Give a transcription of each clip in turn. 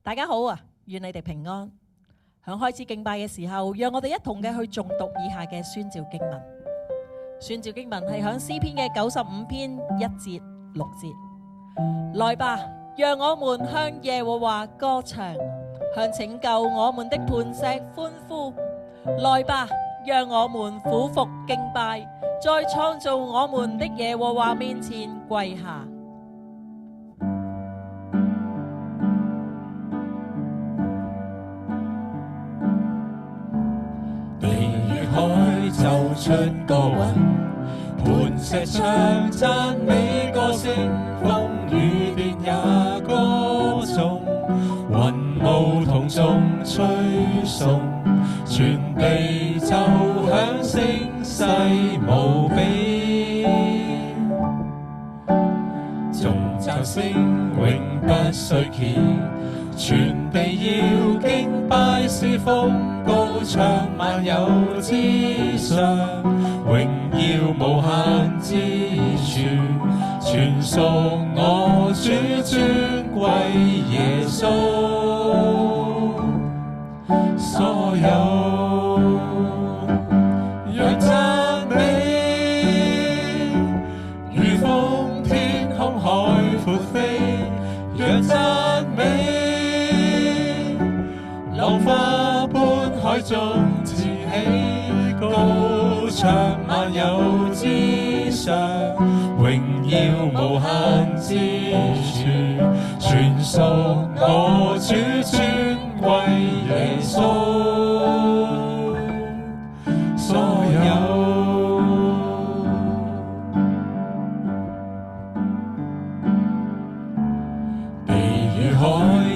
大家好啊，願你哋平安。響開始敬拜嘅時候，讓我哋一同嘅去誦讀以下嘅宣召經文。宣召經文係響詩篇嘅95篇1節6節。來吧，讓我們向耶和華歌唱，向拯救我們的磐石歡呼。來吧，讓我們俯伏敬拜，在創造我們的耶和華面前跪下。海奏出歌韻，磐石唱讚美歌聲，風雨電也歌頌，雲霧同眾吹送，全地奏響聲勢無比，頌讚聲永不衰竭，全地要敬拜侍奉，高唱萬有之上，榮耀無限之處，全屬我主尊貴耶穌。所有讓讚美如風天空海闊飛，讓讚美浪花般海中濺起，高唱萬有之上，榮耀無限之處，全屬我主尊貴耶穌。所有地與海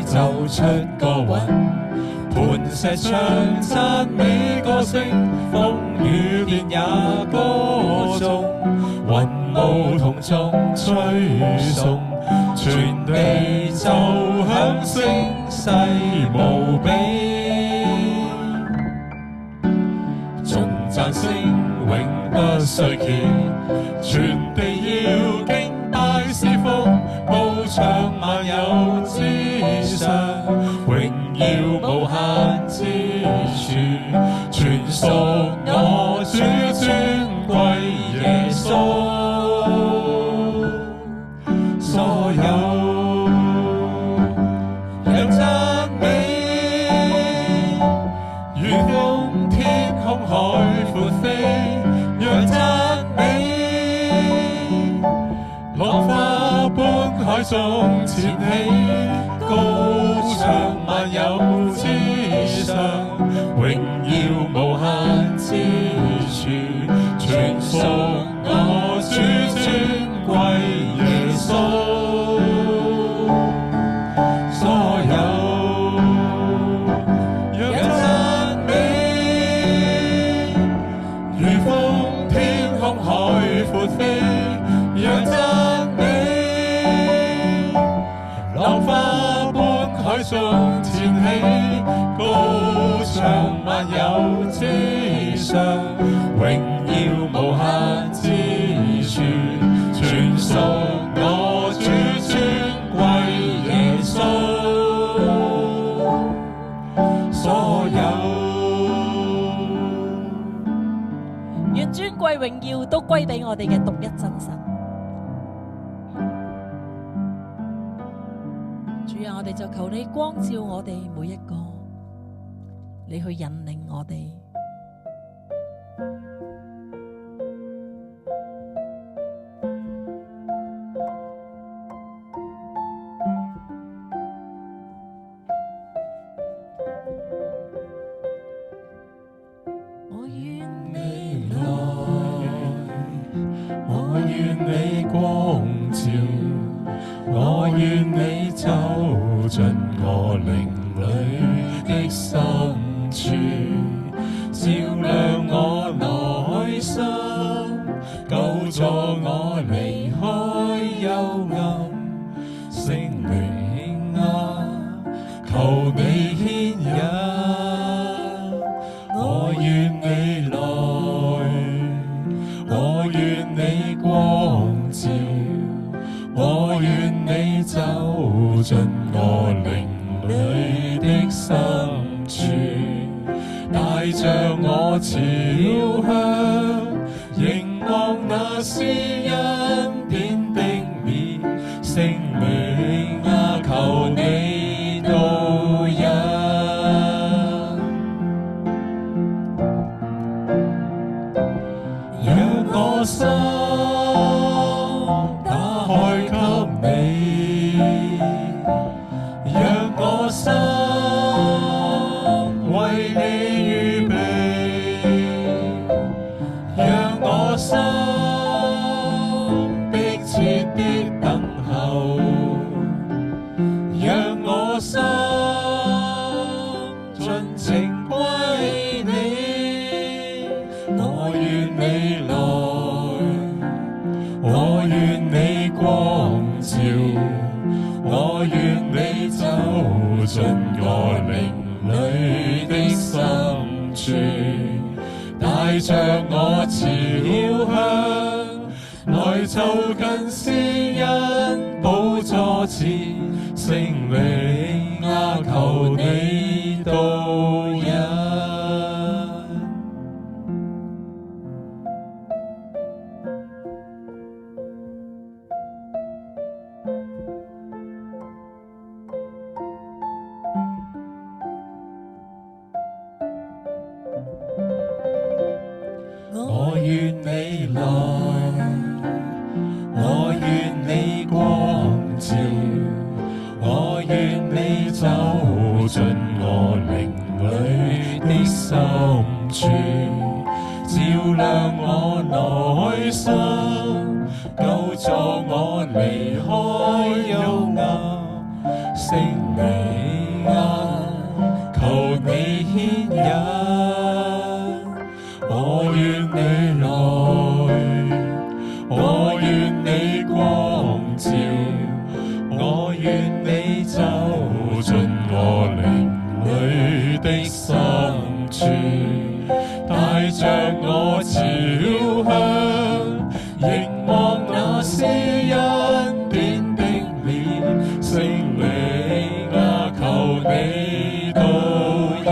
奏出歌韻，磐石唱讚美歌聲，風雨電也歌頌，雲霧同眾吹送，全地奏響聲勢無比，頌讚聲永不衰竭，全地要敬拜侍奉，高唱萬有之上，榮耀無限之處，全屬我主尊貴耶穌。所有讓讚美如風天空海闊飛，讓讚美浪花般海中濺起，高唱萬有之上，榮耀無限之處，全屬我主尊貴耶穌。所有讓讚美如風天空海闊飛，讓讚美浪花般海中濺起，高唱萬有之上，榮耀無限之處，全屬我主尊貴耶穌。所有願尊貴榮耀都歸俾我哋嘅獨一真神。主啊，我哋就求你光照我哋每一個，你去引領我哋。我願你來，我願你光照，我願你走進我靈裡的深處，照亮我內心，救助我離開幽暗。聖靈啊，求你牽引，我願你來，我願你光照，我願你走進我靈裡裏的深處，帶着我朝向，凝望那施恩典的面，聖靈啊，求你導引，讓我心打開給你，讓我心為你預備，讓我心迫切的等候，讓我心盡情歸你。我願你來，我願你光照，我願你走進我靈裏的深處，帶着我朝向，來就近施恩寶座前，聖靈啊，求你導引。我願你來，我願你光照，我願你走進我靈裏的深處，照亮我內心，救助我離開幽暗。聖靈啊，求你牽引，我願你來，我願你光照，我願你走進我靈裏的深處，帶着我朝向，凝望那施恩典的臉，聖靈啊，求你導引。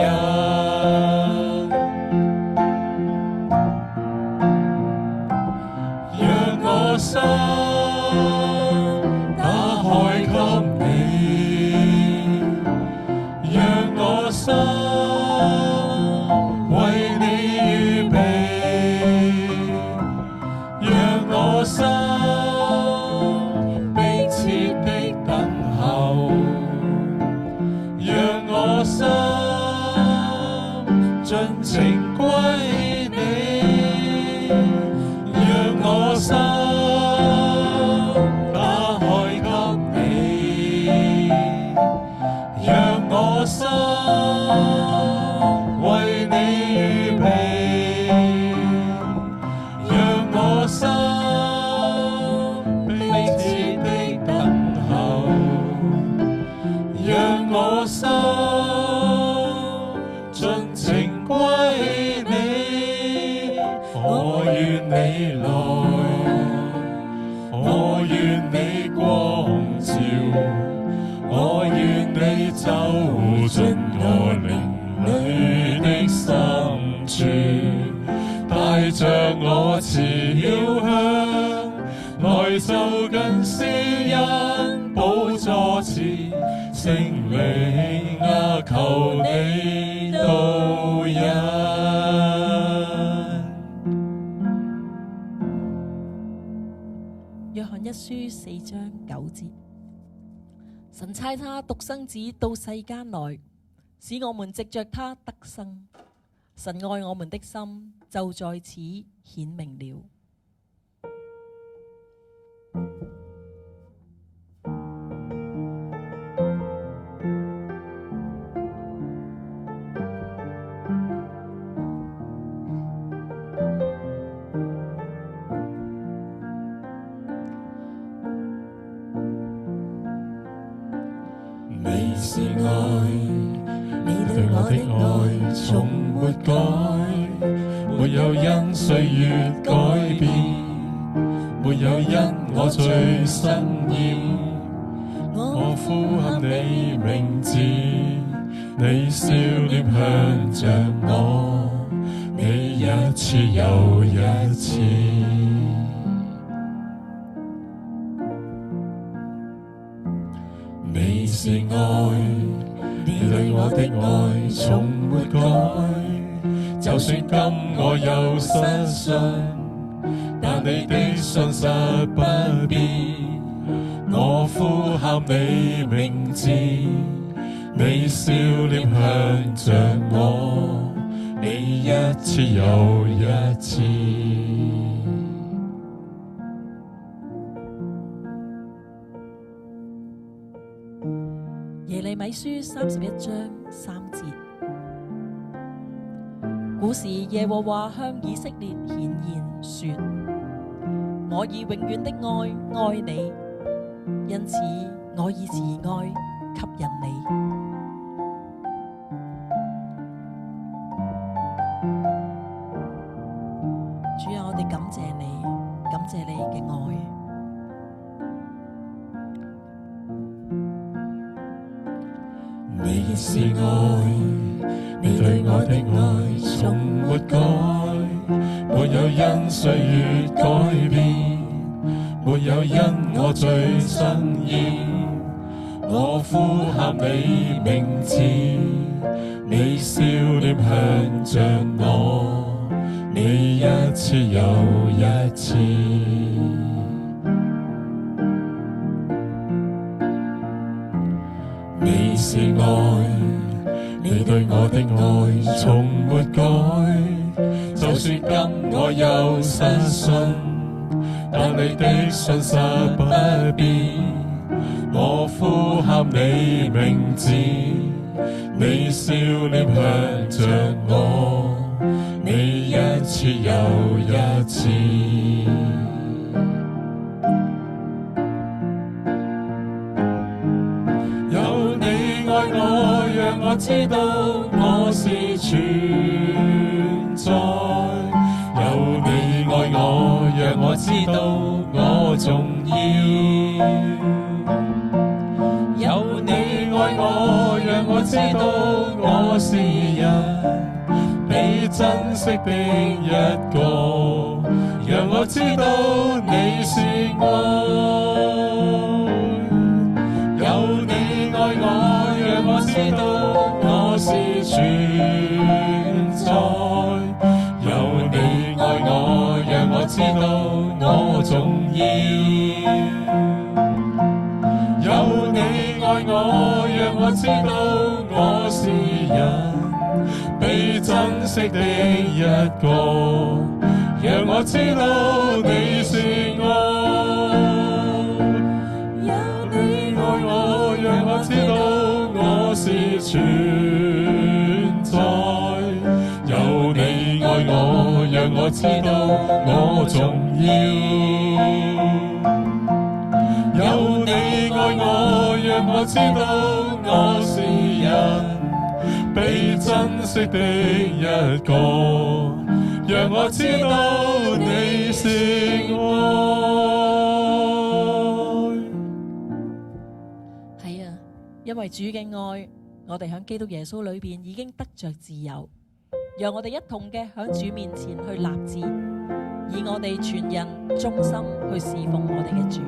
我心打開給你，讓我心為你預備，讓我心迫切的等候，讓我心盡情歸你，讓我心心為你預備，讓我心迫切的等候，讓我心盡情歸你。我願你來，我願你光照，我願你走進我靈裏的深處，帶着我朝向，來就近施恩寶座前，聖靈啊，求你導引。約翰一書4章9節。神差他獨生子到世間來，使我們藉着他得生。神愛我們的心就在此顯明了。你是愛，你對我的愛從沒改，沒有因歲月改變，沒有因我最新厭，我呼喊你名字，你笑臉向着我，你一次又一次。你是愛，你對我的愛從沒改，就算今我有失信，但你的信實不變。我呼喊你名字，你笑臉向着我，你一次又一次。耶利米書31章3節，古時耶和華向以色列顯現說：我以永遠的愛愛你，因此我以慈愛吸引你。主啊，我哋感謝你，感謝你嘅愛。你是愛，你對我的愛從沒改，沒有因歲月改變，沒有因我最珍意。我呼喊你名字，你笑臉向着我，你一次又一次。你是愛，你對我的愛從沒改，就算今我有失信，但你的信實不變。我呼喊你名字，你笑臉向着我，你一次又一次。有你愛我，讓我知道我是存在。有你愛我，讓我知道我重要。有你愛我，讓我知道我是人，被珍惜的一個，讓我知道你是愛。有你愛我，讓我知道我是存在。有你愛我，讓我知道我重要。有你愛我，讓我知道我是人，被珍惜的一個，讓我知道你是愛。有你愛我，讓我知道我是存在。有你愛我，讓我知道我重要。有你愛我，讓我知道我是人，被珍惜的一個，讓我知道你是愛。係啊，因為主嘅愛，我哋喺基督耶穌裏邊已經得着自由，讓我哋一同嘅喺主面前去立志，以我哋全人忠心去侍奉我哋嘅主。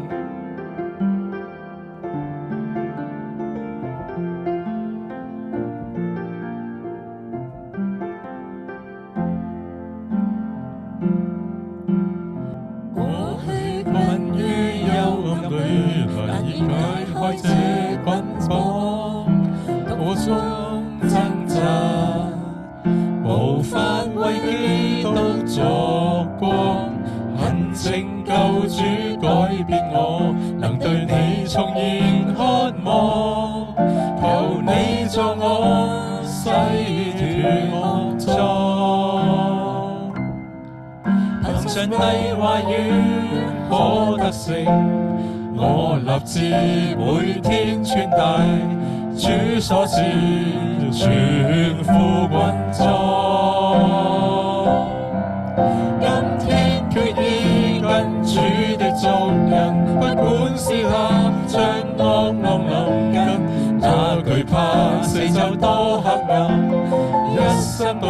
無法為基督作光，懇請救主改變我，能對你重燃渴望，求你助我洗脫骯髒，憑上帝話語可得勝，我立志每天穿戴主所賜全副軍裝。今天決意跟主的足印，不管是立像惡夢哪懼怕四周多黑暗，一生都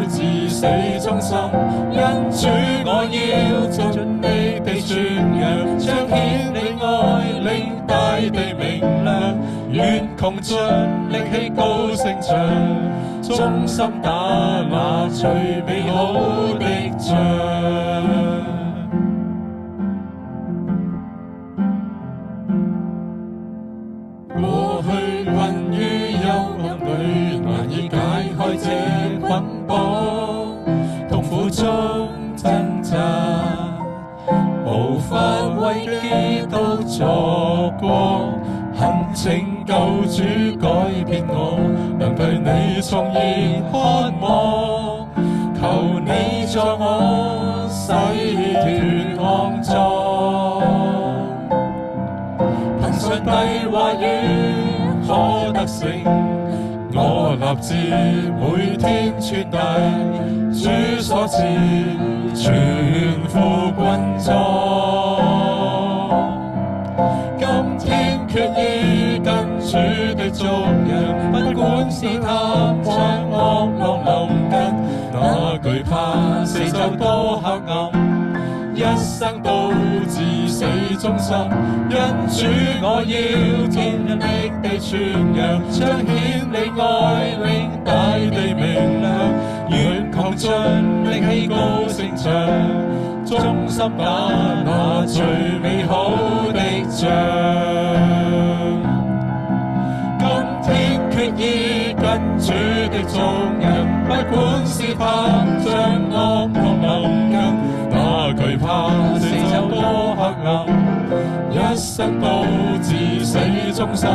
至死忠心。因主我要盡力地傳揚，彰顯你愛，令大地明亮。願窮盡力氣高聲唱，忠心打那最美好的仗。過去困於幽暗裏，難以解開這捆綁，痛苦中掙扎，無法為基督作光。懇請救主改變我，能對你從而渴望，求你助我洗脫骯髒。憑上帝話語可得勝，我立志每天穿戴主所賜全副軍裝。今天決意跟主的足印，不管試探將惡浪臨近，哪懼怕四周多黑暗，一生都至死忠心。因主我要盡力地傳揚，彰顯你愛，令大地明亮。願窮盡力氣高聲唱，忠心打那最美好的仗。今天決意跟主的足印，不管試探將惡浪臨近，哪懼怕四周多黑暗，一生都至死忠心。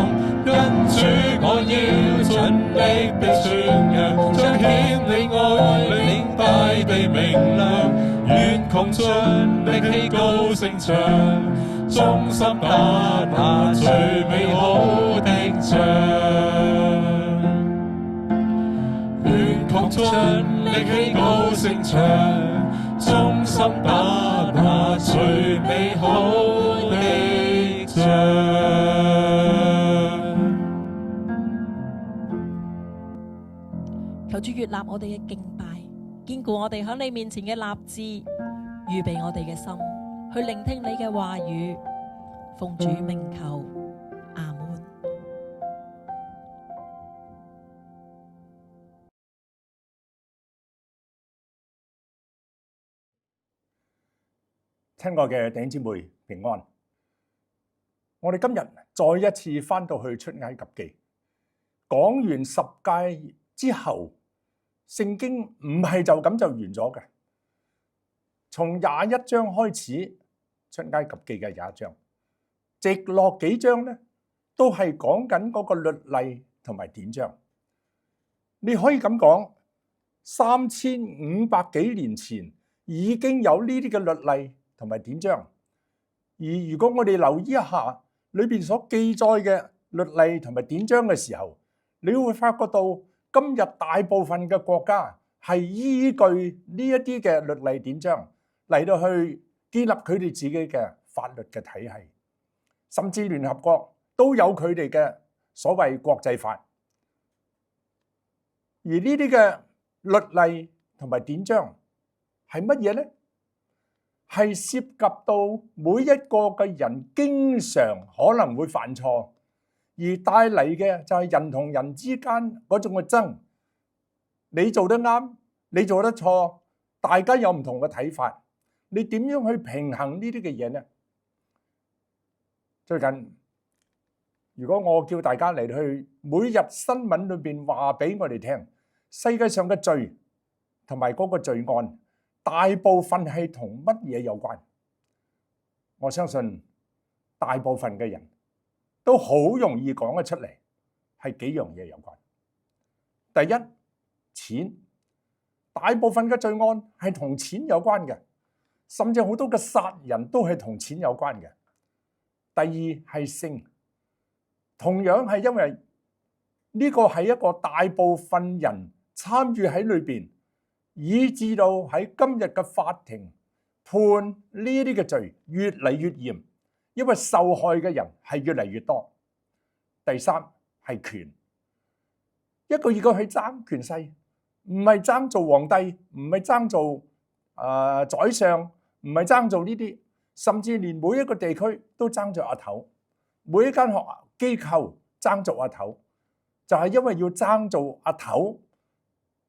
因主我要盡力地傳揚，彰顯你愛，令大地明亮。願窮盡力氣高聲唱，忠心打那最美好的仗。願窮盡力氣高聲唱，忠心打那最美好的仗。求主悅納我哋嘅敬拜，堅固我哋喺你面前嘅立志，預備我哋嘅心去聆聽你嘅話語，奉主名求，阿門。親愛嘅弟兄姊妹平安，我哋今日再一次翻到去出埃及記，講完十誡之後，聖經唔係就咁就完咗嘅。從21章開始，出埃及記嘅21章，直落幾章咧，都係講緊嗰個律例同埋典章。你可以咁講，3500幾年前已經有呢啲嘅律例同埋典章。而如果我哋留意一下裏邊所記載嘅律例同埋典章嘅時候，你會發覺到今日大部分嘅國家係依據呢一啲嘅律例典章嚟到去建立佢哋自己嘅法律嘅體系，甚至聯合國都有佢哋嘅所謂國際法。而呢啲嘅律例同埋典章係乜嘢呢？係涉及到每一個嘅人經常可能會犯錯，而帶嚟嘅就係人同人之間嗰種嘅爭。你做得啱，你做得錯，大家有唔同嘅睇法，你點樣去平衡呢啲嘅嘢呢？最近如果我叫大家嚟去每日新聞裏邊話俾我哋聽，世界上嘅罪同埋嗰個罪案，大部分係同乜嘢有關？我相信大部分嘅人都好容易講得出嚟，係幾樣嘢有關。第一，錢，大部分嘅罪案係同錢有關嘅，甚至好多嘅殺人都係同錢有關嘅。第二係性，同樣係因為呢個係一個大部分人參與喺裏邊，以至到喺今日嘅法庭判呢啲嘅罪越嚟越嚴，因為受害嘅人係越嚟越多。第三係權，一個去爭權勢，唔係爭做皇帝，唔係爭做宰相，唔係爭做呢啲，甚至連每一個地區都爭做阿頭，每一間學校機構爭做阿頭，就係因為要爭做阿頭，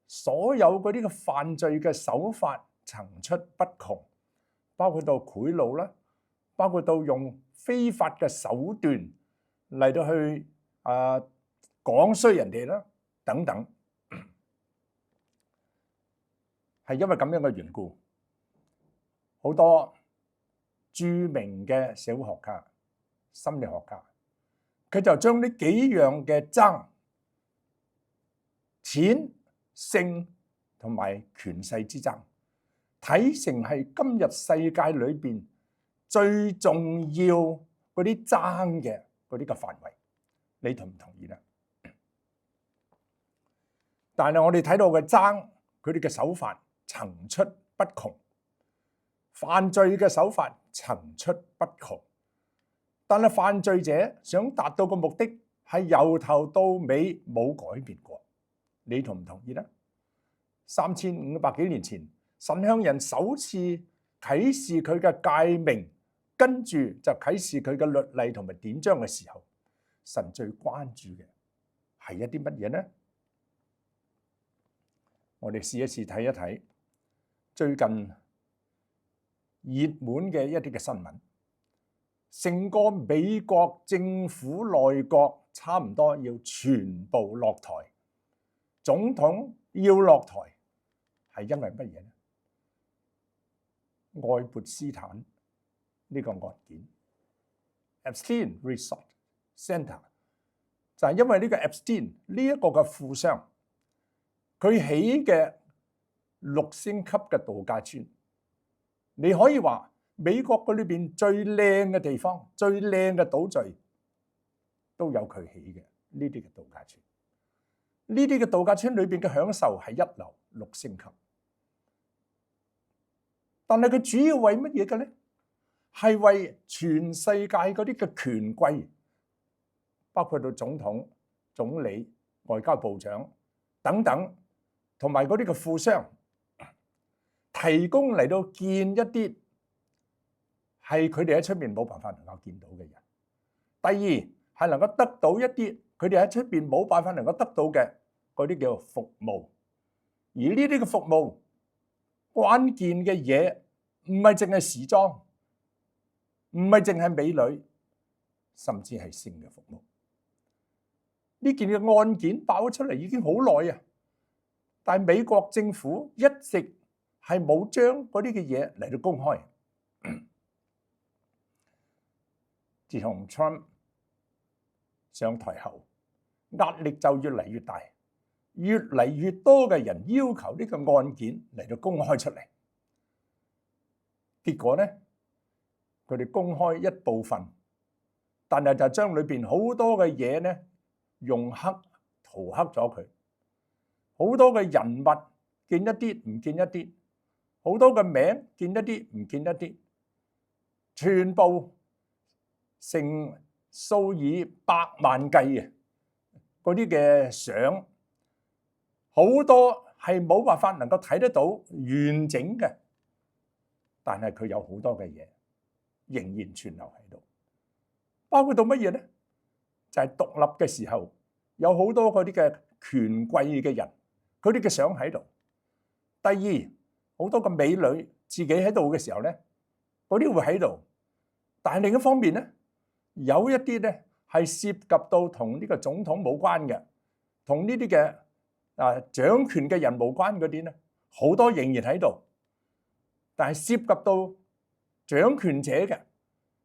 所有嗰啲嘅犯罪嘅手法層出不窮，包括到賄賂啦，包括到用非法嘅手段嚟到去講衰人哋啦，等等，係因為咁樣嘅緣故，好多著名嘅社會學家、心理學家，佢就將呢幾樣嘅爭、錢、性同埋權勢之爭，睇成係今日世界裏邊最重要嗰啲爭嘅嗰啲嘅範圍，你同唔同意呢？但係我哋睇到嘅爭，佢哋嘅手法層出不窮，犯罪嘅手法層出不窮，但係犯罪者想達到嘅目的係由頭到尾冇改變過，你同唔同意呢？3500幾年前，神向人首次啟示佢嘅誡命，跟住就啟示佢嘅律例同埋典章嘅時候，神最關注嘅係一啲乜嘢呢？我哋試一試睇一睇最近熱門嘅一啲嘅新聞，成個美國政府內閣差唔多要全部落台，總統要落台，係因為乜嘢呢？愛潑斯坦呢個案件 Epstein Resort Center 就係因為呢個 Epstein 呢一個嘅富商，佢起嘅6星級嘅度假村，你可以話美國嗰裏邊最靚嘅地方、最靚嘅島嶼都有佢起嘅呢啲嘅度假村。呢啲嘅度假村裏邊嘅享受係一流6星級，但係佢主要為乜嘢嘅咧？係為全世界嗰啲嘅權貴，包括到總統、總理、外交部長等等，同埋嗰啲嘅富商，提供嚟到見一啲係佢哋喺出面冇辦法能夠見到嘅人。第二係能夠得到一啲佢哋喺出邊冇辦法能夠得到嘅嗰啲叫做服務，而呢啲嘅服務關鍵嘅嘢唔係淨係時裝，唔係淨係美女，甚至係性嘅服務。呢件嘅案件爆咗出嚟已經好耐啊，但係美國政府一直係冇將嗰啲嘅嘢嚟到公開。自從 Trump 上台後，壓力就越嚟越大，越嚟越多嘅人要求呢個案件嚟到公開出嚟。結果呢，佢哋公開一部分，但係就將裏邊好多嘅嘢呢用黑塗黑咗佢，好多嘅人物見一啲唔見一啲，好多嘅名見一啲唔見一啲，全部成數以百萬計嘅嗰啲嘅相，好多係冇辦法能夠睇得到完整嘅，但係佢有好多嘅嘢仍然存留喺度，包括到乜嘢呢？就係獨立嘅時候有好多嗰啲嘅權貴嘅人，佢哋嘅相喺度。第二，好多個美女自己喺度嘅時候呢，嗰啲會喺度。但係另一方面呢，有一啲呢係涉及到同呢個總統冇關嘅，同呢啲嘅掌權嘅人無關嗰啲呢，好多仍然喺度。但係涉及到掌權者嘅，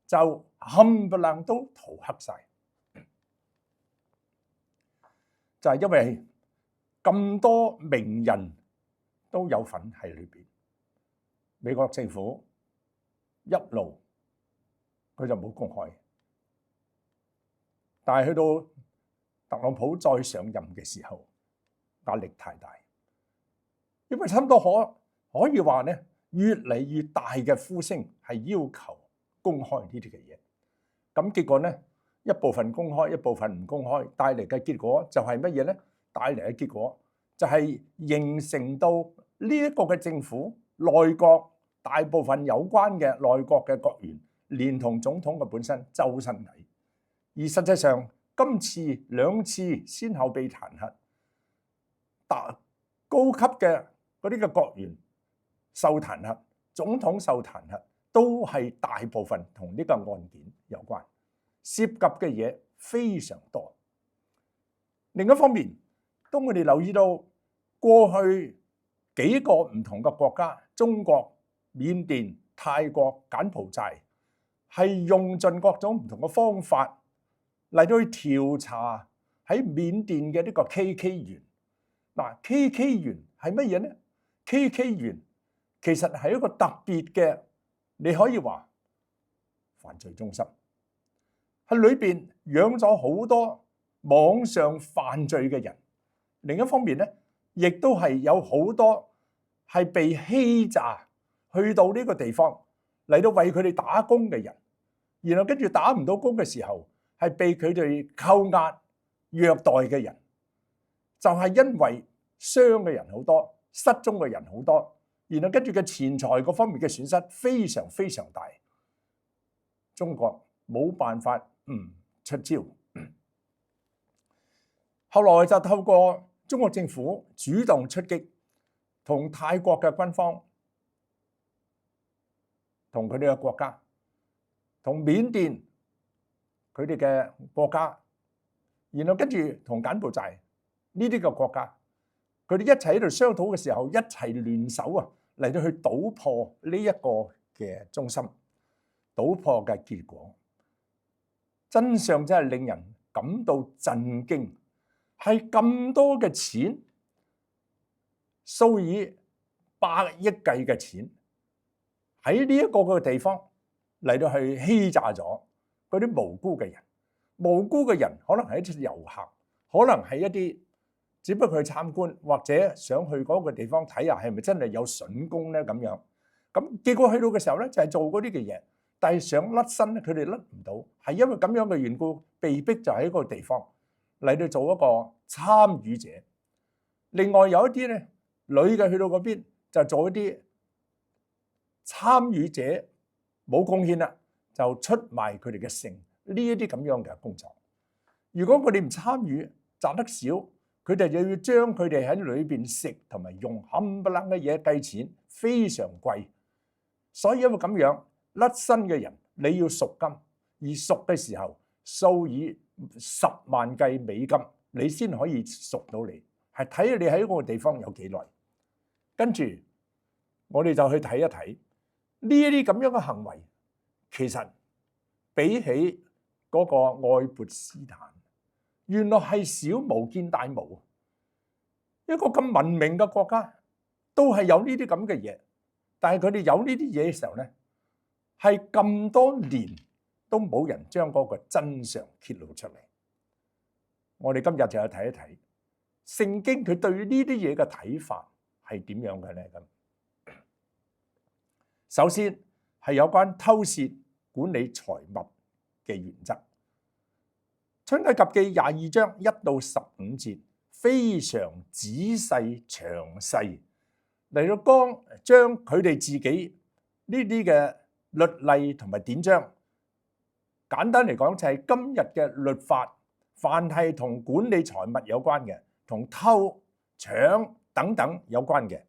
就冚唪唥都塗黑晒。就係因為咁多名人都有份喺裏邊，美國政府一路佢就冇公開，但係去到特朗普再上任嘅時候，壓力太大，因為差唔多可以話呢，越嚟越大嘅呼聲係要求公開呢啲嘅嘢，咁結果呢，一部分公開，一部分唔公開，帶嚟嘅結果就係乜嘢呢？帶嚟嘅結果就係形成到呢一個嘅政府內閣大部分有關嘅內閣嘅閣員，連同總統嘅本身周身蟻。而實際上今次兩次先後被彈劾，高級嘅嗰啲嘅閣員受彈劾，總統受彈劾，都係大部分同呢個案件有關，涉及嘅嘢非常多。另一方面，當我哋留意到過去幾個唔同嘅國家，中國、緬甸、泰國、柬埔寨，係用盡各種唔同嘅方法嚟到去調查喺緬甸嘅呢個 KK 園。嗱，KK 園係乜嘢呢？ KK 園其實係一個特別嘅，你可以話犯罪中心，喺裏邊養咗好多網上犯罪嘅人。另一方面咧，亦都係有好多係被欺詐去到呢個地方嚟到為佢哋打工嘅人，然後跟住打唔到工嘅時候係被佢哋扣押虐待嘅人，就係因為傷嘅人好多，失蹤嘅人好多，然後跟住嘅錢財嗰方面嘅損失非常非常大，中國冇辦法出招，後來就透過中國政府主動出擊，同泰國嘅軍方，同佢哋嘅國家，同緬甸佢哋嘅國家，然後跟住同柬埔寨呢啲嘅國家，佢哋一齊喺度商討嘅時候，一齊聯手啊嚟到去搗破呢一個嘅中心，搗破嘅結果，真相真係令人感到震驚，係咁多嘅錢，數以百億計嘅錢喺呢一個嘅地方嚟到去欺詐咗嗰啲無辜嘅人。無辜嘅人可能係一啲遊客，可能係一啲只不過去參觀或者想去嗰個地方睇下係咪真係有筍工咧咁樣。咁結果去到嘅時候咧，就係做嗰啲嘅嘢，但係想甩身咧，佢哋甩唔到，係因為咁樣嘅緣故，被逼就喺嗰個地方嚟到做一個參與者。另外有一啲咧，女嘅去到嗰邊就做一啲參與者，冇貢獻啦，就出賣佢哋嘅性，呢一啲咁樣嘅工作。如果佢哋唔參與，賺得少，佢哋就要將佢哋喺裏邊食同埋用冚唪唥嘅嘢計錢，非常貴。所以因為咁樣甩身嘅人，你要贖金，而贖嘅時候數以10萬計美金，你先可以贖到你，係睇下你喺嗰個地方有幾耐。跟住我哋就去睇一睇呢一啲咁樣嘅行為，其實比起嗰個愛潑斯坦，原來係小巫見大巫。一個咁文明嘅國家都係有呢啲咁嘅嘢，但係佢哋有呢啲嘢嘅時候咧，係咁多年都冇人將嗰個真相揭露出嚟。我哋今日就去睇一睇聖經佢對呢啲嘢嘅睇法係點樣嘅咧？咁首先係有關偷竊管理財物嘅原則。出埃及記22章1到15節非常仔細詳細嚟到將佢哋自己呢啲嘅律例同埋典章，簡單嚟講就係今日嘅律法，凡係同管理財物有關嘅，同偷搶等等有關嘅，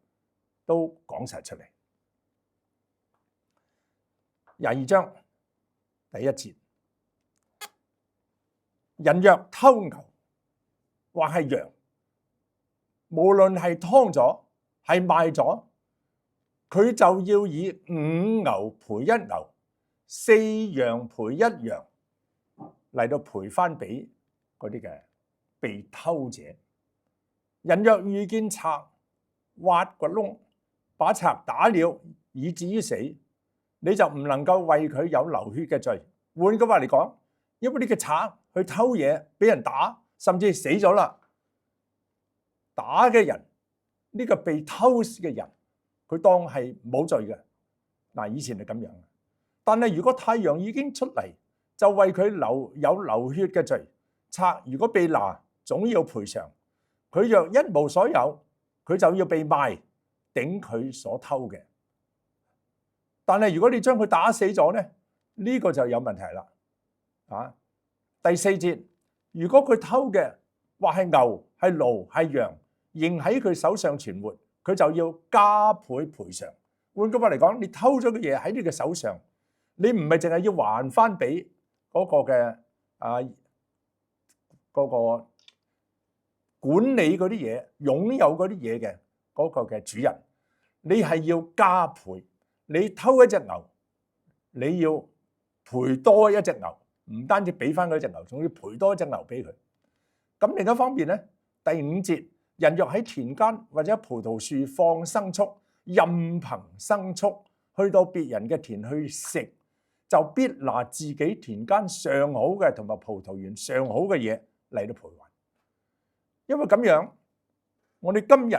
都講晒出嚟。22章第1節，人若偷牛或係羊，無論係劏咗係賣咗，佢就要以5牛賠1牛，4羊賠1羊嚟到賠翻俾嗰啲嘅被偷者。人若遇見賊挖掘窿，把賊打了以至於死，你就唔能夠為佢有流血嘅罪。換句話嚟講，因為呢個賊去偷嘢，俾人打，甚至死咗啦。打嘅人，呢個被偷嘅人，佢當係冇罪嘅。嗱，以前係咁樣。但係如果太陽已經出嚟，就為佢有流血嘅罪。賊如果被拿，總要賠償。佢若一無所有，佢就要被賣，頂佢所偷嘅。但係如果你將佢打死咗呢，呢個就有問題啦。第4節，如果佢偷嘅或係牛、係驢、係羊，仍喺佢手上存活，佢就要加倍賠償。換句話嚟講，你偷咗嘅嘢喺你嘅手上，你唔係淨係要還翻俾嗰個嘅嗰個管理嗰啲嘢、擁有嗰啲嘢嘅嗰個嘅主人，你係要加倍。你偷一隻牛，你要賠多一隻牛，唔單止俾翻嗰隻牛，仲要賠多一隻牛俾佢。咁另一方面咧，第5節，人若喺田間或者葡萄樹放牲畜，任憑牲畜去到別人嘅田去食，就必拿自己田間上好嘅同埋葡萄園上好嘅嘢嚟到賠還。因為咁樣，我哋今日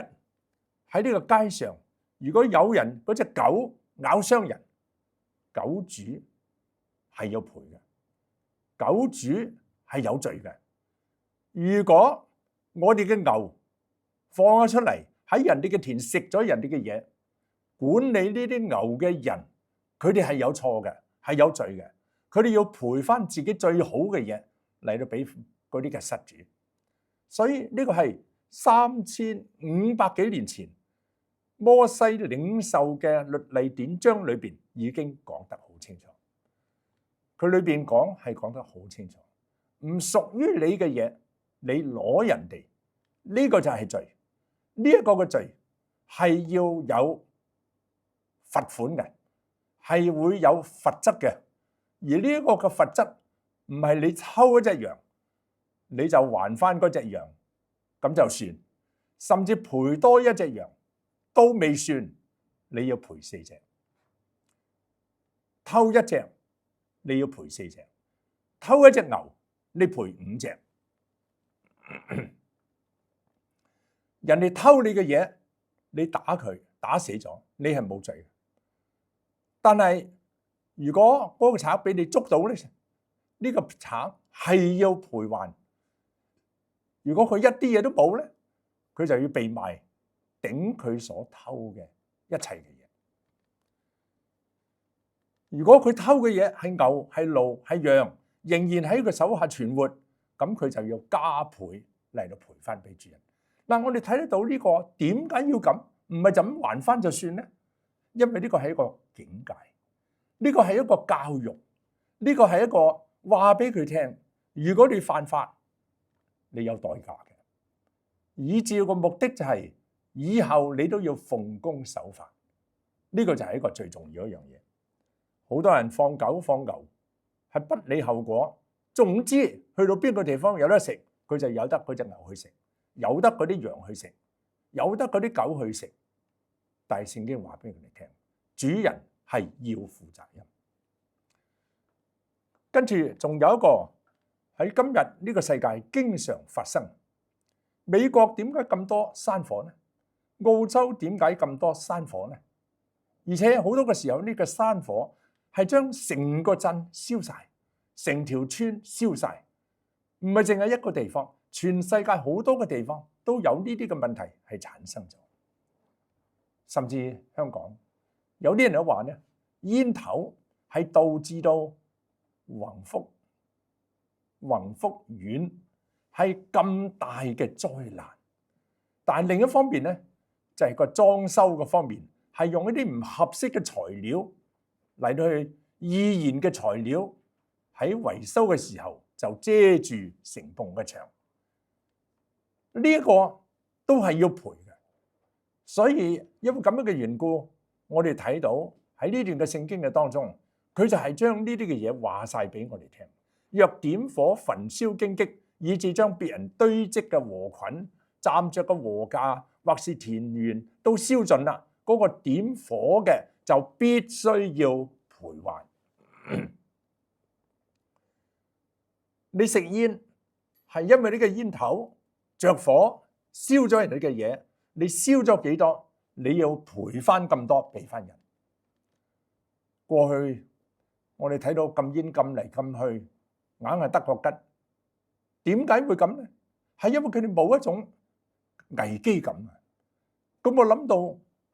喺呢個街上，如果有人嗰隻狗咬傷人，狗主係要賠嘅，狗主係有罪嘅。如果我哋嘅牛放咗出嚟喺人哋嘅田食咗人哋嘅嘢，管理呢啲牛嘅人，佢哋係有錯嘅，係有罪嘅。佢哋要賠翻自己最好嘅嘢嚟到俾嗰啲嘅失主。所以呢個係3500幾年前摩西領受嘅律例典章裏邊已經講得好清楚。佢裏邊講得好清楚，唔屬於你嘅嘢，你攞人哋，呢個就係罪。呢一個嘅罪係要有罰款嘅，係會有罰則嘅。而呢一個嘅罰則唔係你偷一隻羊你就還翻嗰隻羊咁就算，甚至賠多一隻羊都未算，你要賠4隻。偷一隻你要賠4隻，偷一隻牛你賠5隻。人哋偷你嘅嘢，你打佢打死咗，你係冇罪嘅。但係如果嗰個賊俾你捉到咧，呢個賊係要賠還。如果佢一啲嘢都冇咧，佢就要被賣，頂佢所偷嘅一切嘅嘢。如果佢偷嘅嘢係牛、係驢、係羊，仍然喺佢手下存活，咁佢就要加倍嚟到賠翻俾主人。嗱，我哋睇得到呢個點解要咁？唔係就咁還翻就算咧？因為呢個係一個警戒，呢個係一個教育，呢個係一個話俾佢聽。如果你犯法，你有代價嘅。以至個目的就係以後你都要奉公守法。呢個就係一個最重要一樣嘢。好多人放狗放牛係不理後果，總之去到邊個地方有得食，佢就有得嗰隻牛去食，有得嗰啲羊去食，有得嗰啲狗去食。但係聖經話俾佢哋聽，主人係要負責任。跟住仲有一個喺今日呢個世界經常發生。美國點解咁多山火呢？澳洲點解咁多山火呢？而且好多嘅時候呢個山火係將成個鎮燒晒，成條村燒晒，唔係淨係一個地方，全世界好多嘅地方都有呢啲嘅問題係產生咗。甚至香港有啲人都話呢，煙頭係導致到宏福苑係咁大嘅災難。但係另一方面呢，就係個裝修嘅方面係用一啲唔合適嘅材料嚟到去易燃嘅材料，喺維修嘅時候就遮住成棟嘅牆。呢一個都係要賠嘅。所以因為咁樣嘅緣故，我哋睇到喺呢段嘅聖經嘅當中，佢就係將呢啲嘅嘢話晒俾我哋聽。若點火焚燒荊棘，以致將別人堆積嘅禾捆、站着嘅禾稼或是田園都燒盡啦，嗰個點火嘅就必須要賠還。你食煙係因為呢個煙頭着火燒咗人哋嘅嘢，你燒咗幾多，你要賠翻咁多俾翻人。過去我哋睇到禁煙禁嚟禁去，硬係得個吉。點解會咁呢？係因為佢哋冇一種危機感啊！咁我諗到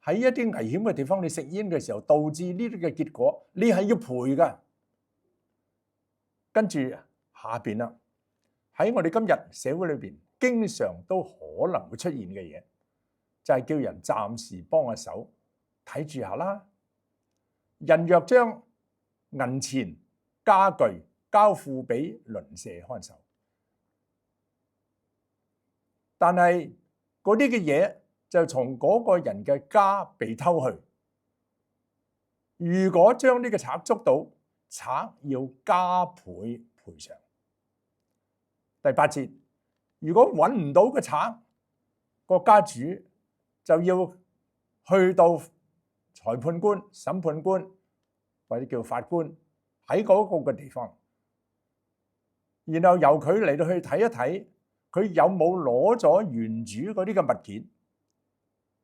喺一啲危險嘅地方，你食煙嘅時候，導致呢啲嘅結果，你係要賠㗎。跟住下邊啦，喺我哋今日社會裏邊，經常都可能會出現嘅嘢，就係叫人暫時幫下手，睇住下啦。人若將銀錢、家具交付俾鄰舍看守，但係嗰啲嘅嘢就從嗰個人嘅家被偷去。如果將呢個賊捉到，賊要加倍賠償。第8節，如果揾唔到個賊，個家主就要去到裁判官、審判官或者叫法官喺嗰個嘅地方，然後由佢嚟到去睇一睇，佢有冇攞咗原主嗰啲嘅物件。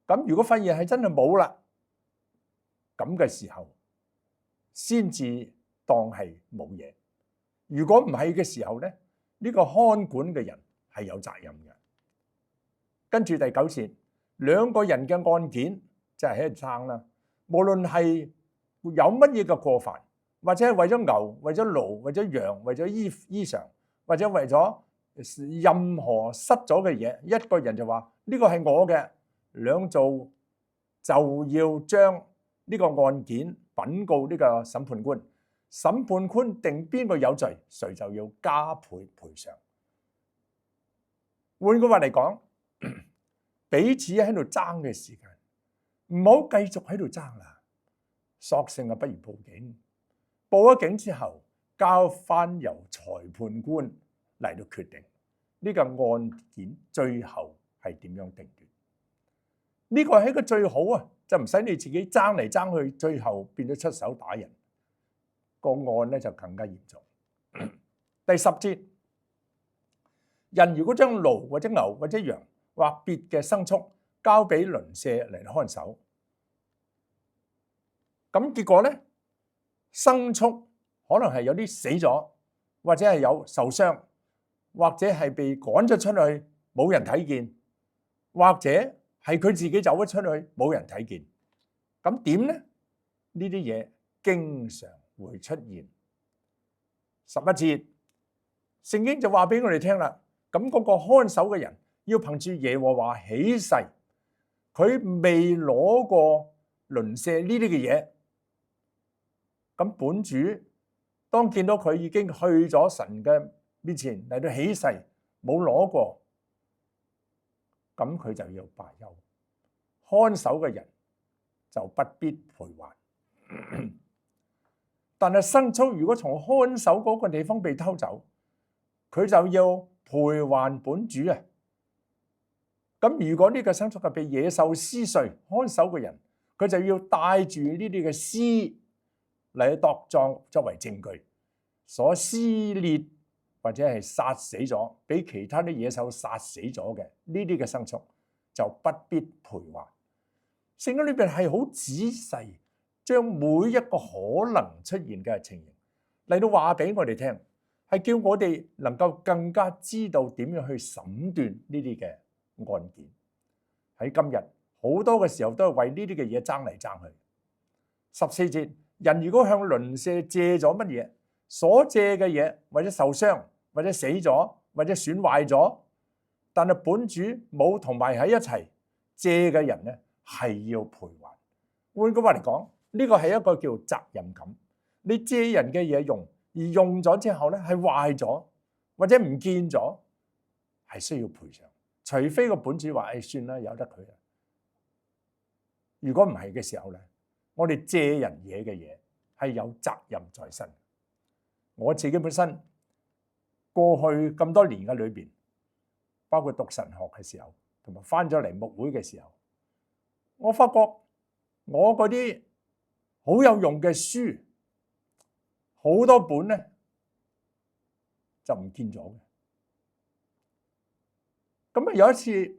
咁如果發現係真係冇啦，咁嘅時候先至當係冇嘢。如果唔係嘅時候咧，呢個看管嘅人係有責任嘅。跟住第9節，兩個人嘅案件就係喺度爭啦。無論係有乜嘢嘅過犯，或者係為咗牛、為咗驢、為咗羊、為咗衣裳，或者為咗任何失咗嘅嘢，一個人就話呢個係我嘅，兩造就要將呢個案件稟告呢個審判官。審判官定邊個有罪，誰就要加倍賠償。換句話嚟講，彼此喺度爭嘅時間，唔好繼續喺度爭啦，索性不如報警。報咗警之後，交翻由裁判官嚟到決定呢個案件最後係點樣定奪。呢個係一個最好啊，就唔使你自己爭嚟爭去，最後變咗出手打人。個案咧就更加嚴重。第10節，人如果將驢或者牛或者羊或別嘅牲畜交俾鄰舍嚟看守，咁結果咧，牲畜可能係有啲死咗，或者係有受傷，或者係被趕咗出去冇人睇見，或者係佢自己走咗出去冇人睇見，咁點咧？呢啲嘢經常會出現。11節，聖經就話俾我哋聽啦，咁嗰個看守嘅人要憑住耶和華起誓，佢未攞過鄰舍呢啲嘅嘢，咁本主當見到佢已經去咗神嘅面前嚟到起誓冇攞過，咁佢就要罷休，看守嘅人就不必賠還。但係牲畜如果從看守嗰個地方被偷走，佢就要賠還本主啊！咁如果呢個牲畜係被野獸撕碎，看守嘅人佢就要帶住呢啲嘅屍嚟度狀作為證據，所撕裂或者係殺死咗，俾其他啲野獸殺死咗嘅呢啲嘅牲畜就不必賠還。聖經裏邊係好仔細，將每一個可能出現嘅情形嚟到話俾我哋聽，係叫我哋能夠更加知道點樣去審斷呢啲嘅案件。喺今日好多嘅時候都係為呢啲嘅嘢爭嚟爭去。14節，人如果向鄰舍借咗乜嘢，所借嘅嘢或者受傷，或者死咗，或者損壞咗，但係本主冇同埋喺一齊，借嘅人咧係要賠還。換句話嚟講，呢個係一個叫責任感。你借人嘅嘢用，而用咗之後咧係壞咗或者唔見咗，係需要賠償。除非個本主話：算啦，由得佢啦。如果唔係嘅時候咧，我哋借人嘢嘅嘢係有責任在身。我自己本身過去咁多年嘅裏邊，包括讀神學嘅時候，同埋翻咗嚟牧會嘅時候，我發覺我嗰啲好有用嘅書，好多本咧就唔見咗嘅。咁啊有一次，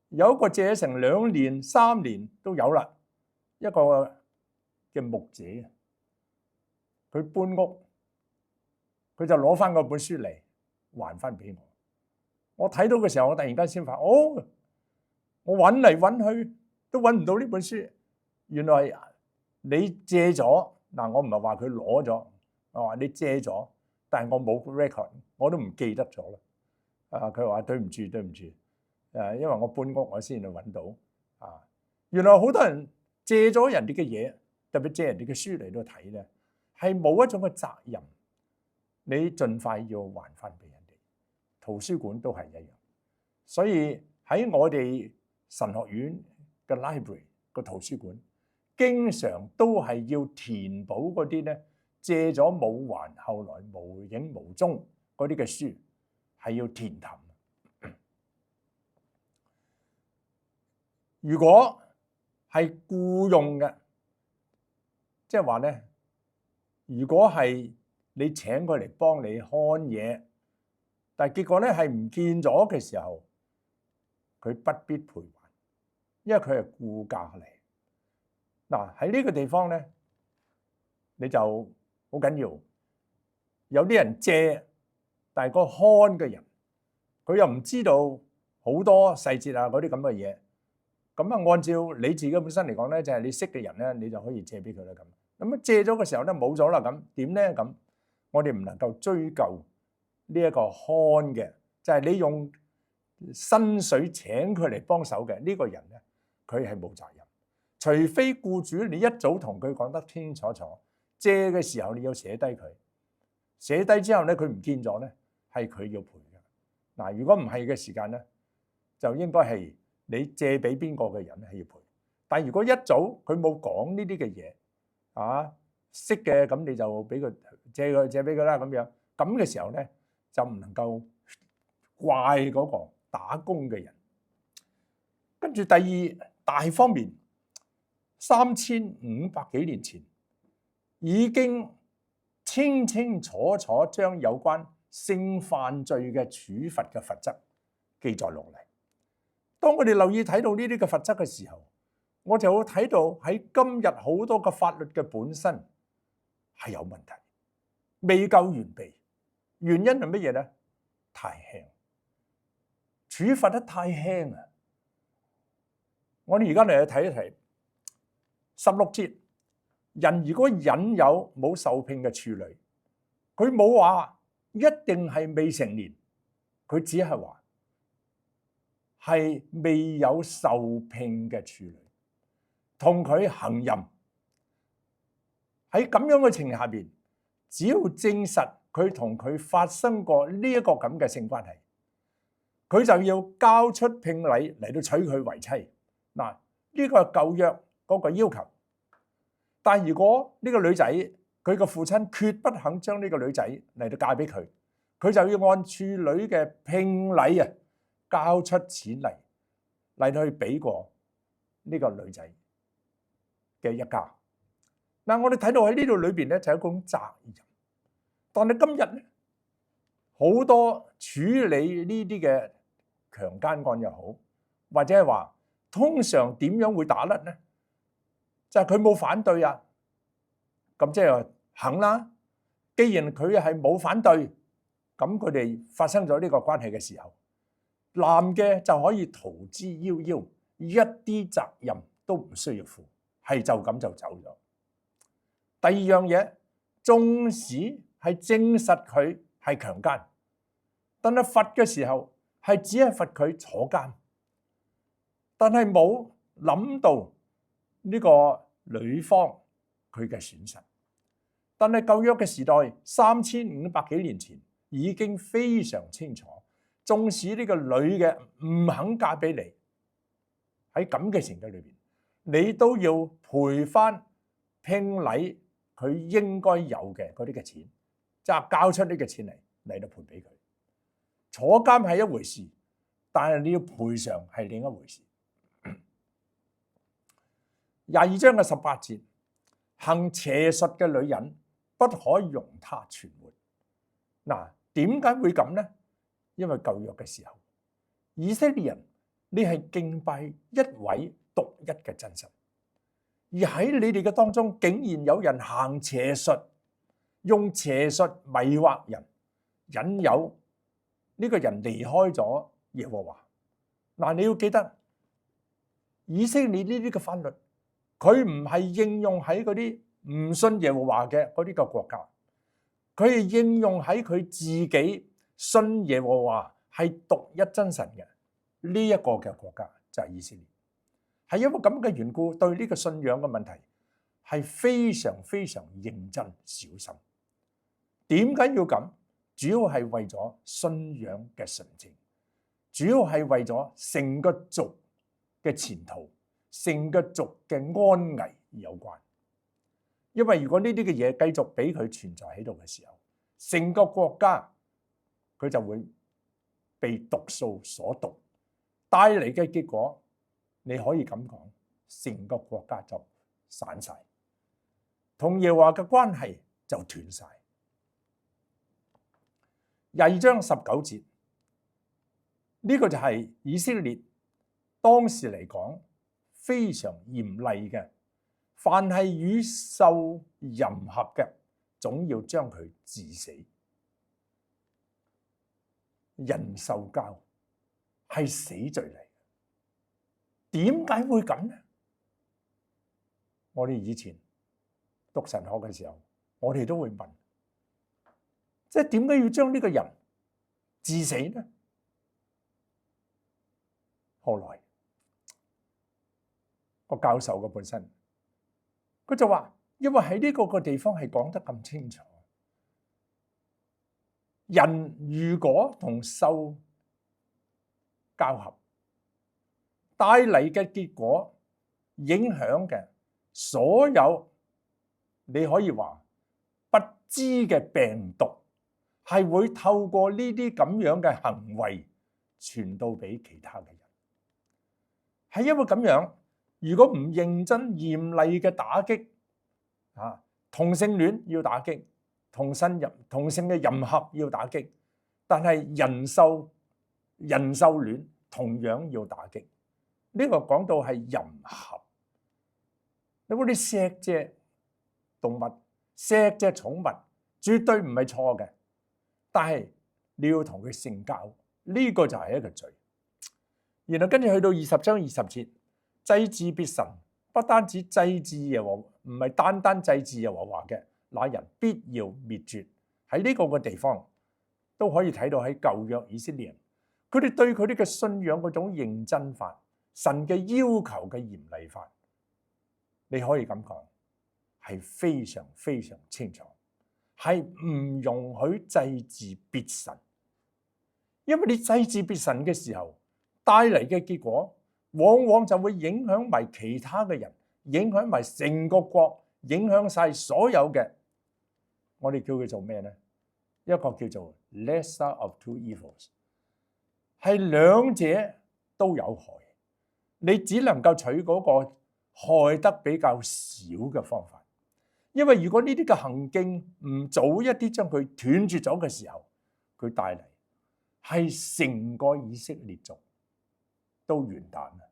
有一個借成2年、3年都有啦，一個嘅牧者，佢搬屋，佢就攞翻嗰本書嚟還翻俾我。我睇到嘅時候，我突然間先發覺，哦，我揾嚟揾去都揾唔到呢本書。原來你借咗嗱，我唔係話佢攞咗，我話你借咗，但係我冇 record，我都唔記得咗啦。佢話對唔住，因為我搬屋我先去揾到。原來好多人借咗人哋嘅嘢，特別借人哋嘅書嚟到睇咧，係冇一種嘅責任，你盡快要還翻俾人哋。圖書館都係一樣，所以喺我哋神學院嘅 library 個圖書館，經常都係要填補嗰啲咧借咗冇還，後來無影無蹤嗰啲嘅書，係要填談。如果係僱用嘅，即係話咧，如果係你請佢嚟幫你看嘢，但係結果咧係唔見咗嘅時候，佢不必賠還，因為佢係僱價嚟。嗱，喺呢個地方咧，你就好緊要。有啲人借，但係個看嘅人，佢又唔知道好多細節啊嗰啲咁嘅嘢。咁啊，按照你自己本身嚟講咧，就係你識嘅人咧，你就可以借俾佢啦。咁啊，借咗嘅時候咧冇咗啦，咁點咧？咁我哋唔能夠追究呢一個看嘅，就係你用薪水請佢嚟幫手嘅呢個人咧，佢係冇責任。除非僱主你一早同佢講得清楚楚，借嘅時候你要寫低佢，寫低之後咧佢唔見咗咧，係佢要賠嘅。嗱，如果唔係嘅時間咧，就應該係你借俾邊個嘅人係要賠。但係如果一早佢冇講呢啲嘅嘢，識嘅咁你就俾佢借俾佢啦咁樣。咁嘅時候咧就唔能夠怪嗰個打工嘅人。跟住第二大方面，3500幾年前已經清清楚楚將有關性犯罪嘅處罰嘅罰則記載落嚟。當我哋留意睇到呢啲嘅罰則嘅時候，我就會睇到喺今日好多嘅法律嘅本身係有問題，未夠完備。原因係乜嘢咧？太輕，處罰得太輕啊！我哋而家嚟去睇一睇16節，人如果引誘冇受聘嘅處女，佢冇話一定係未成年，佢只係話係未有受聘嘅處女同佢行淫。喺咁樣嘅情形下邊，只要證實佢同佢發生過呢一個咁嘅性關係，佢就要交出聘禮嚟到娶佢為妻。嗱，呢個係舊約嗰個要求。但如果呢個女仔佢個父親決不肯將呢個女仔嚟到嫁俾佢，佢就要按處女嘅聘禮交出錢嚟到去俾過呢個女仔嘅一家。嗱，我哋睇到喺呢度裏邊咧就係一種責任。但係今日咧好多處理呢啲嘅強姦案又好，或者係話通常點樣會打甩咧？就係佢冇反對啊，咁即係話肯啦。既然佢係冇反對，咁佢哋發生咗呢個關係嘅時候，男嘅就可以逃之夭夭，一啲責任都唔需要負，係就咁就走咗。第二樣嘢，縱使係證實佢係強姦，但係罰嘅時候係只係罰佢坐監，但係冇諗到呢個女方佢嘅損失。但係舊約嘅時代3500幾年前已經非常清楚，縱使呢個女嘅唔肯嫁俾你，喺咁嘅情景裏邊，你都要賠翻聘禮佢應該有嘅嗰啲嘅錢，即係交出呢個錢嚟到賠俾佢。坐監係一回事，但係你要賠償係另一回事。22章嘅18節，行邪術嘅女人不可容她存活。嗱，點解會咁呢？因為舊約嘅時候，以色列人你係敬拜一位獨一嘅真神，而喺你哋嘅當中竟然有人行邪術，用邪術迷惑人，引誘呢個人離開咗耶和華。嗱，你要記得以色列呢啲嘅法律，佢唔係應用喺嗰啲唔信耶和華嘅嗰啲個國家，佢係應用喺佢自己信耶和華係獨一真神嘅呢一個嘅國家，就係以色列。係因為咁嘅緣故，對呢個信仰嘅問題係非常非常認真小心。點解要咁？主要係為咗信仰嘅純正，主要係為咗成個族嘅前途、成個族嘅安危而有關。因為如果呢啲嘅嘢繼續俾佢存在喺度嘅時候，成個國家佢就會被毒素所毒，帶嚟嘅結果，你可以咁講，成個國家就散晒，同耶和華嘅關係就斷晒。22章19節，呢個就係以色列當時嚟講非常嚴厲嘅，凡係與獸淫合嘅，總要將佢治死。人獸交係死罪嚟，點解會咁呢？我哋以前讀神學嘅時候，我哋都會問，即係點解要將呢個人治死呢？後來個教授嘅本身，佢就話，因為喺呢個地方係講得咁清楚，人如果同獸交合，帶嚟嘅結果，影響嘅所有，你可以話不知嘅病毒，係會透過呢啲咁樣嘅行為傳到俾其他嘅人。係因為咁樣，如果唔認真嚴厲嘅打擊同性戀要打擊，同性嘅淫合要打擊，但係人獸戀同樣要打擊。呢個講到係淫合，你嗰啲錫隻動物、錫隻寵物，絕對唔係錯嘅，但係你要同佢性交，呢個就係一個罪。然後跟住去到20章20節，祭祀別神，不單止祭祀耶和華，唔係單單祭祀耶和華嘅，那人必要滅絕。喺呢個嘅地方都可以睇到喺舊約以色列人，佢哋對佢哋嘅信仰嗰種認真法，神嘅要求嘅嚴厲法，你可以咁講，係非常非常清楚，係唔容許祭祀別神，因為你祭祀別神嘅時候，帶嚟嘅結果，往往就會影響埋其他嘅人，影響埋成個國，影響晒所有嘅，我哋叫佢做咩呢？一個叫做 lesser of two evils， 係兩者都有害，你只能夠取嗰個害得比較少嘅方法，因為如果呢啲嘅行徑唔早一啲將佢斷絕咗嘅時候，佢帶嚟係成個以色列族都完蛋啦，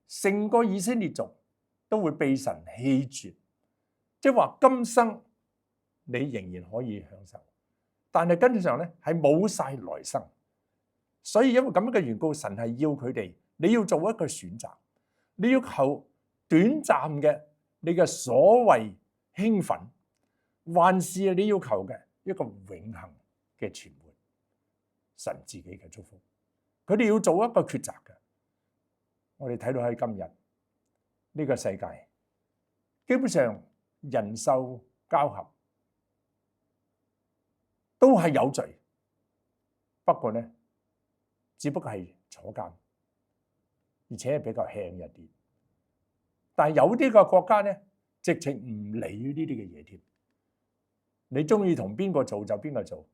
成個以色列族都會被神棄絕，即係話今生你仍然可以享受，但係跟住上咧係冇晒來生。所以因為咁樣嘅緣故，神係要佢哋，你要做一個選擇，你要求短暫嘅你嘅所謂興奮，還是你要求嘅一個永恆嘅存活，神自己嘅祝福。佢哋要做一個抉擇嘅。我哋睇到喺今日呢個世界，基本上人獸交合都係有罪，不過呢，只不過係坐監，而且係比較輕一啲。但係有啲個國家呢，直情唔理呢啲嘅嘢添。你中意同邊個做就邊個做，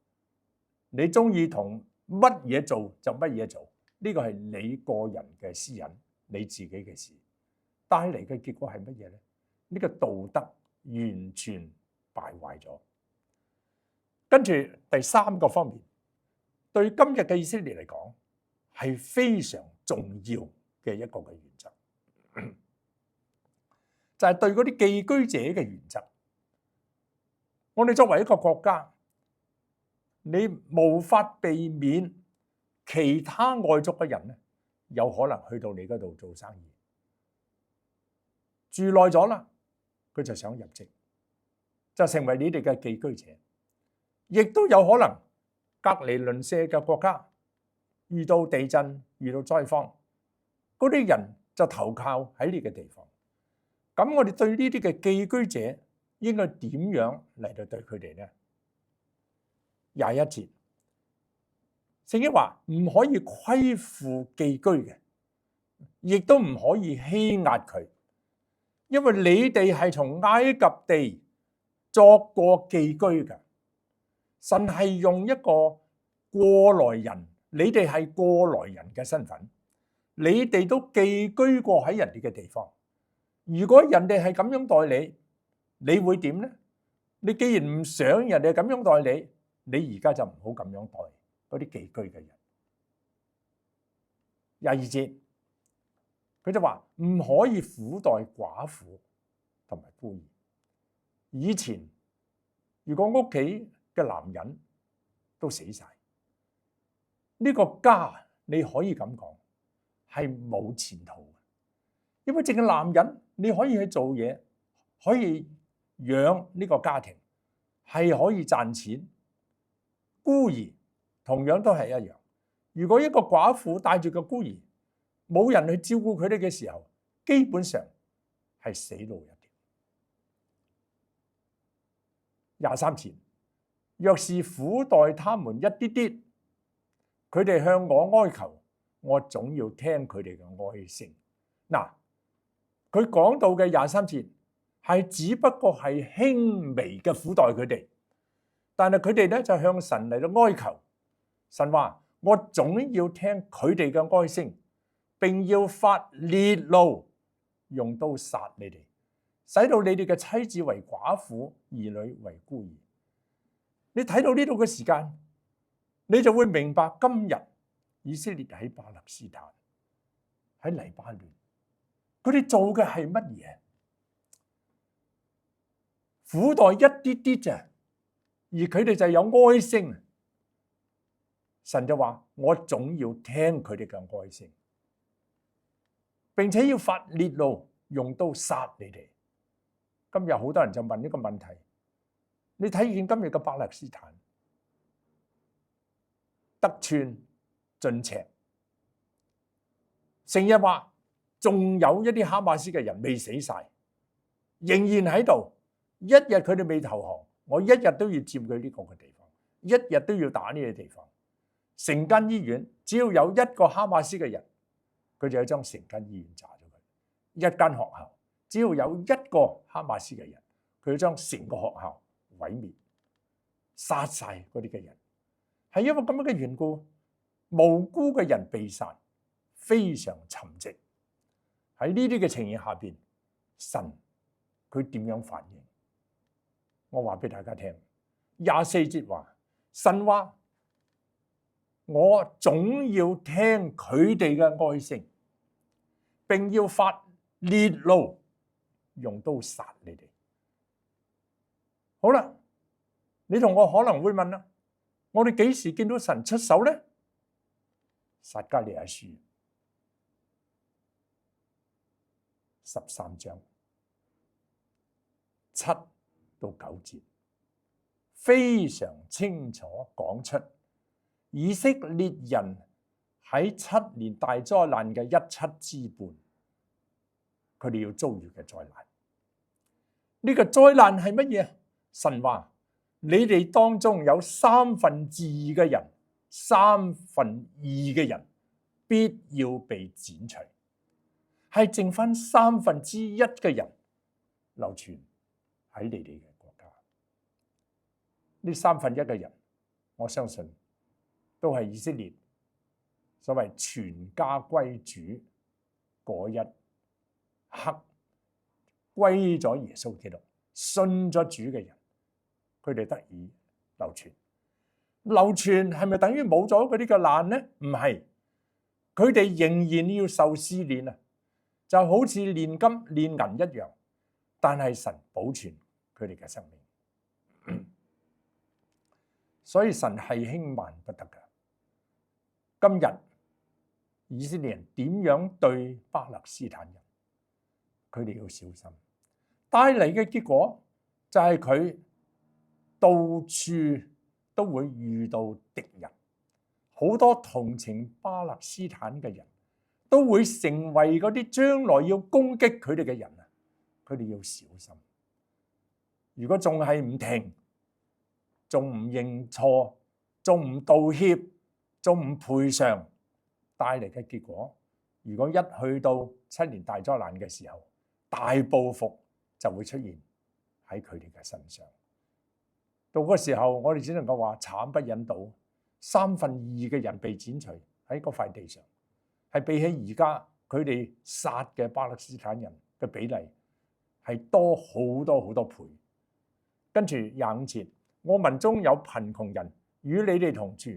你中意同乜嘢做就乜嘢做，呢個係你個人嘅私隱，你自己嘅事。帶嚟嘅結果係乜嘢呢？呢個道德完全敗壞咗。跟住第三個方面，對今日嘅以色列嚟講係非常重要嘅一個嘅原則，就係對嗰啲寄居者嘅原則。我哋作為一個國家，你無法避免其他外族嘅人咧，有可能去到你嗰度做生意，住耐咗啦，佢就想入籍，就成為你哋嘅寄居者。亦都有可能隔離鄰舍嘅國家遇到地震、遇到災荒，嗰啲人就投靠喺你嘅地方。咁我哋對呢啲嘅寄居者應該點樣嚟到對佢哋呢？21節，聖經話唔可以虧負寄居嘅，亦都唔可以欺壓佢，因為你哋係從埃及地作過寄居嘅。神係用一個過來人，你哋係過來人嘅身份，你哋都寄居過喺人哋嘅地方。如果人哋係咁樣待你，你會點呢？你既然唔想人哋咁樣待你，你而家就唔好咁樣待嗰啲寄居嘅人。22節，佢就話唔可以苦待寡婦同埋孤兒。以前如果屋企嘅男人都死晒，呢個家你可以咁講係冇前途嘅，因為淨係男人你可以去做嘢，可以養呢個家庭，係可以賺錢。孤兒同樣都係一樣，如果一個寡婦帶住個孤兒，冇人去照顧佢哋嘅時候，基本上係死路一條。23節，若是苦待他們一啲啲，佢哋向我哀求，我總要聽佢哋嘅哀聲。嗱，佢講到嘅23節係只不過係輕微嘅苦待佢哋，但係佢哋咧就向神嚟到哀求。神話我總要聽佢哋嘅哀聲，並要發烈怒，用刀殺你哋，使到你哋嘅妻子為寡婦，兒女為孤兒。你睇到呢度嘅時間，你就會明白今日以色列喺巴勒斯坦、喺黎巴嫩，佢哋做嘅係乜嘢？苦待一啲啲咋，而佢哋就有哀聲。神就話：我總要聽佢哋嘅哀聲，並且要發烈怒，用刀殺你哋。今日好多人就問呢個問題。你睇見今日嘅巴勒斯坦得寸進尺，成日話仲有一啲哈馬斯嘅人未死晒，仍然喺度。一日佢哋未投降，我一日都要佔據呢個嘅地方，一日都要打呢個地方。成間醫院只要有一個哈馬斯嘅人，佢就要將成間醫院炸咗佢。一間學校只要有一個哈馬斯嘅人，佢要將成個學校毀滅，殺晒嗰啲嘅人，係因為咁樣嘅緣故，無辜嘅人被殺，非常沉寂。喺呢啲嘅情形下邊，神佢點樣反應？我話俾大家聽，24節話，神話我總要聽佢哋嘅哀聲，並要發烈怒，用刀殺你哋。好啦，你同我可能會問啦，我哋幾時見到神出手呢？撒迦利亞書13章7到9節，非常清楚講出以色列人喺7年大災難嘅17之半，佢哋要遭遇嘅災難。呢個災難係乜嘢？神話你哋當中有2/3嘅人，2/3嘅人必要被剪除，係剩翻1/3嘅人流傳喺你哋嘅國家。呢1/3嘅人，我相信都係以色列所謂全家歸主嗰一刻歸咗耶穌基督，信咗主嘅人，佢哋得以流傳。流傳係咪等於冇咗嗰啲嘅難呢？唔係，佢哋仍然要受試煉啊，就好似煉金煉銀一樣，但係神保存佢哋嘅生命。所以神係輕慢不得㗎。今日以色列人點樣對巴勒斯坦人，佢哋要小心。帶嚟嘅結果就係佢到處都會遇到敵人，好多同情巴勒斯坦嘅人都會成為嗰啲將來要攻擊佢哋嘅人啊！佢哋要小心。如果仲係唔停，仲唔認錯，仲唔道歉，仲唔賠償，帶嚟嘅結果，如果一去到7年大災難嘅時候，大報復就會出現喺佢哋嘅身上。到嗰時候，我哋只能夠話慘不忍睹，2/3嘅人被剪除喺嗰塊地上，係比起而家佢哋殺嘅巴勒斯坦人嘅比例係多好多好多倍。跟住25節，我民中有貧窮人與你哋同住，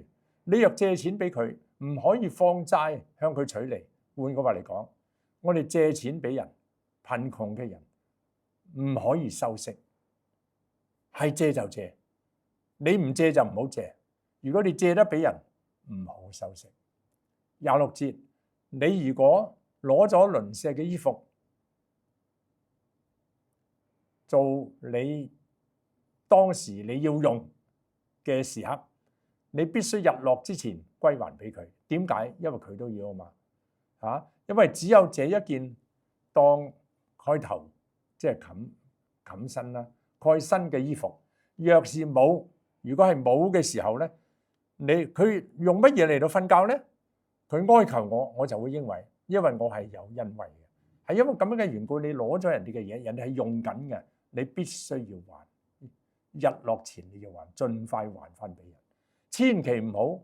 你若借錢俾佢，唔可以放債向佢取利。換句話嚟講，我哋借錢俾人，貧窮嘅人唔可以收息，係借就借，你唔借就唔好借。如果你借得俾人，唔好收息。26節，你如果攞咗鄰舍嘅衣服做你當時你要用嘅時刻，你必須日落之前歸還俾佢。點解？因為佢都要啊嘛。因為只有這一件當蓋頭，即係冚身啦，蓋身嘅衣服。若是冇，如果係冇嘅時候咧，佢用乜嘢嚟到瞓覺咧？佢哀求我，我就會應允，因為我係有恩惠嘅。係因為咁樣嘅緣故，你攞咗人哋嘅嘢，人哋係用緊嘅，你必須要還。日落前你要還，盡快還翻俾人。千祈唔好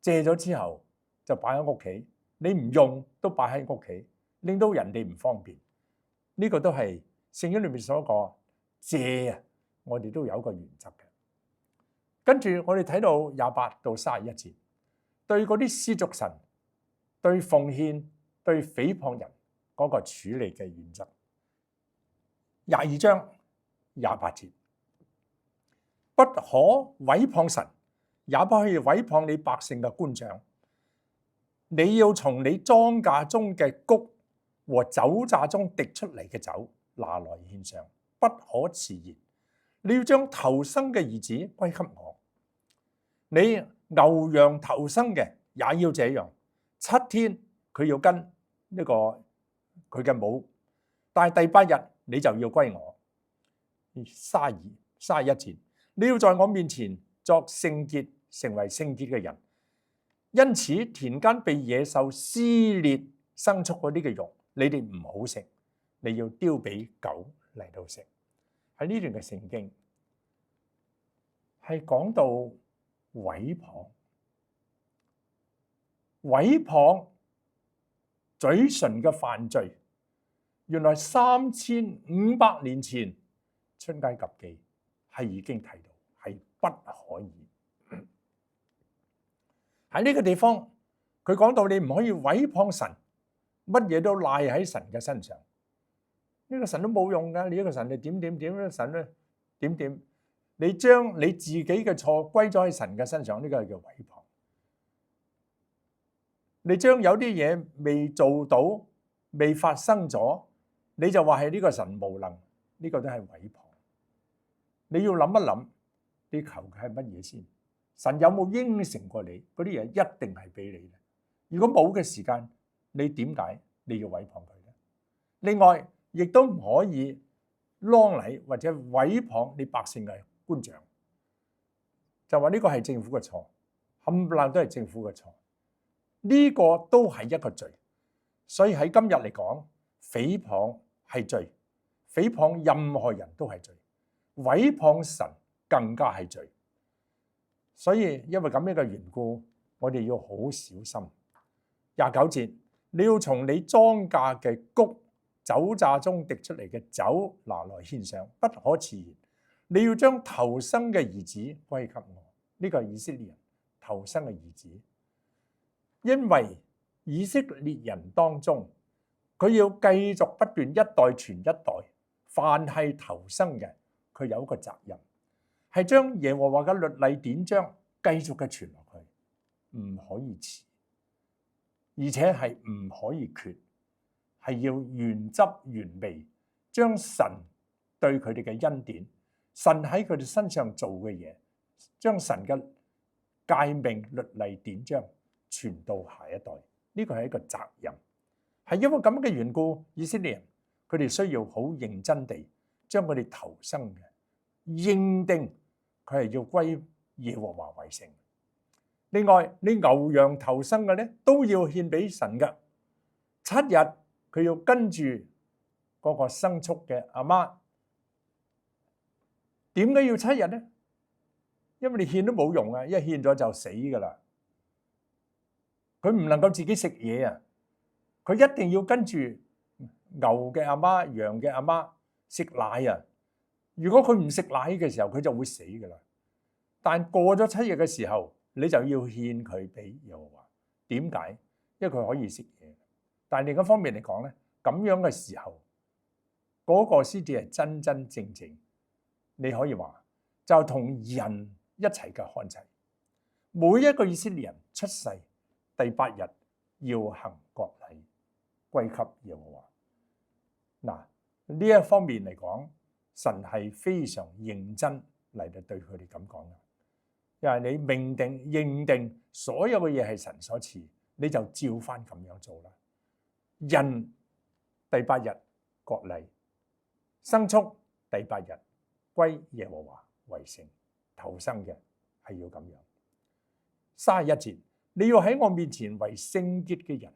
借咗之後就擺喺屋企，你唔用都擺喺屋企，令到人哋唔方便。呢個都係聖經裏面所講借啊，我哋都有一個原則嘅。跟住我哋睇到28到31節，對嗰啲褻瀆神、對奉獻、對誹謗人嗰個處理嘅原則。22章28節，不可毀謗神，也不可以毀謗你百姓嘅官長。你要從你莊稼中嘅穀和酒榨中滴出嚟嘅酒拿來獻上，不可遲延。你要將頭生嘅兒子歸給我。你牛羊頭生嘅也要這樣，7天佢要跟呢個佢嘅母，但係第8日你就要歸我。31節，你要在我面前作聖潔，成為聖潔嘅人。因此田間被野獸撕裂生出嗰啲嘅肉，你哋唔好食，你要丟俾狗嚟到食。喺呢段嘅聖經係講到毀謗嘴唇嘅犯罪。原來3500年前出埃及記係已經提到係不可以。喺呢個地方，佢講到你唔可以毀謗神，乜嘢都賴喺神嘅身上。呢個神都冇用㗎，你呢個神你點神咧點，你將你自己嘅錯歸咗喺神嘅身上，呢個係叫毀謗。你將有啲嘢未做到、未發生咗，你就話係呢個神無能，呢個都係毀謗。你要諗一諗，你求嘅係乜嘢先？神有冇應承過你嗰啲嘢一定係俾你咧？如果冇嘅時間，你點解你要毀謗佢咧？另外，亦都唔可以啷禮或者毀謗你百姓嘅官長，就話呢個係政府嘅錯，冚唪唥都係政府嘅錯，呢個都係一個罪。所以喺今日嚟講，誹謗係罪，誹謗任何人都係罪，毀謗神更加係罪。所以因為咁樣嘅緣故，我哋要好小心。29節，你要從你莊稼嘅穀、酒榨中滴出嚟嘅酒拿來獻上，不可遲延。你要將頭生嘅兒子歸給我。呢個係以色列人頭生嘅兒子，因為以色列人當中，佢要繼續不斷一代傳一代，凡係頭生嘅，佢有一個責任，係將耶和華嘅律例典章繼續嘅傳落去，唔可以遲，而且係唔可以缺，係要原汁原味將神對佢哋嘅恩典，神喺佢哋身上做嘅嘢，將神嘅誡命律例典章傳到下一代。呢個係一個責任，係因為咁嘅緣故，以色列人佢哋需要好認真地將佢哋頭生嘅認定佢係要歸耶和華為聖。另外，你牛羊頭生嘅咧都要獻俾神嘅。7日佢要跟住嗰個牲畜嘅阿媽。點解要7日咧？因為你獻都冇用啊，一獻咗就死噶啦。佢唔能夠自己食嘢啊，佢一定要跟住牛嘅阿媽、羊嘅阿媽食奶啊。如果佢唔食奶嘅時候，佢就會死噶啦。但過咗7日嘅時候，你就要獻佢俾耶和華。點解？因為佢可以食嘢。但另一方面嚟講咧，咁樣嘅時候，嗰個先至係真真正正，你可以話就同人一齊嘅看齊。每一個以色列人出世第8日要行國禮，歸給耶和華。嗱，呢一方面嚟講，神係非常認真嚟到對佢哋咁講嘅。因為你命定認定所有嘅嘢係神所賜，你就照翻咁樣做啦。人第8日國禮，牲畜第8日歸耶和華為聖，頭生嘅係要咁樣。31節，你要喺我面前為聖潔嘅人，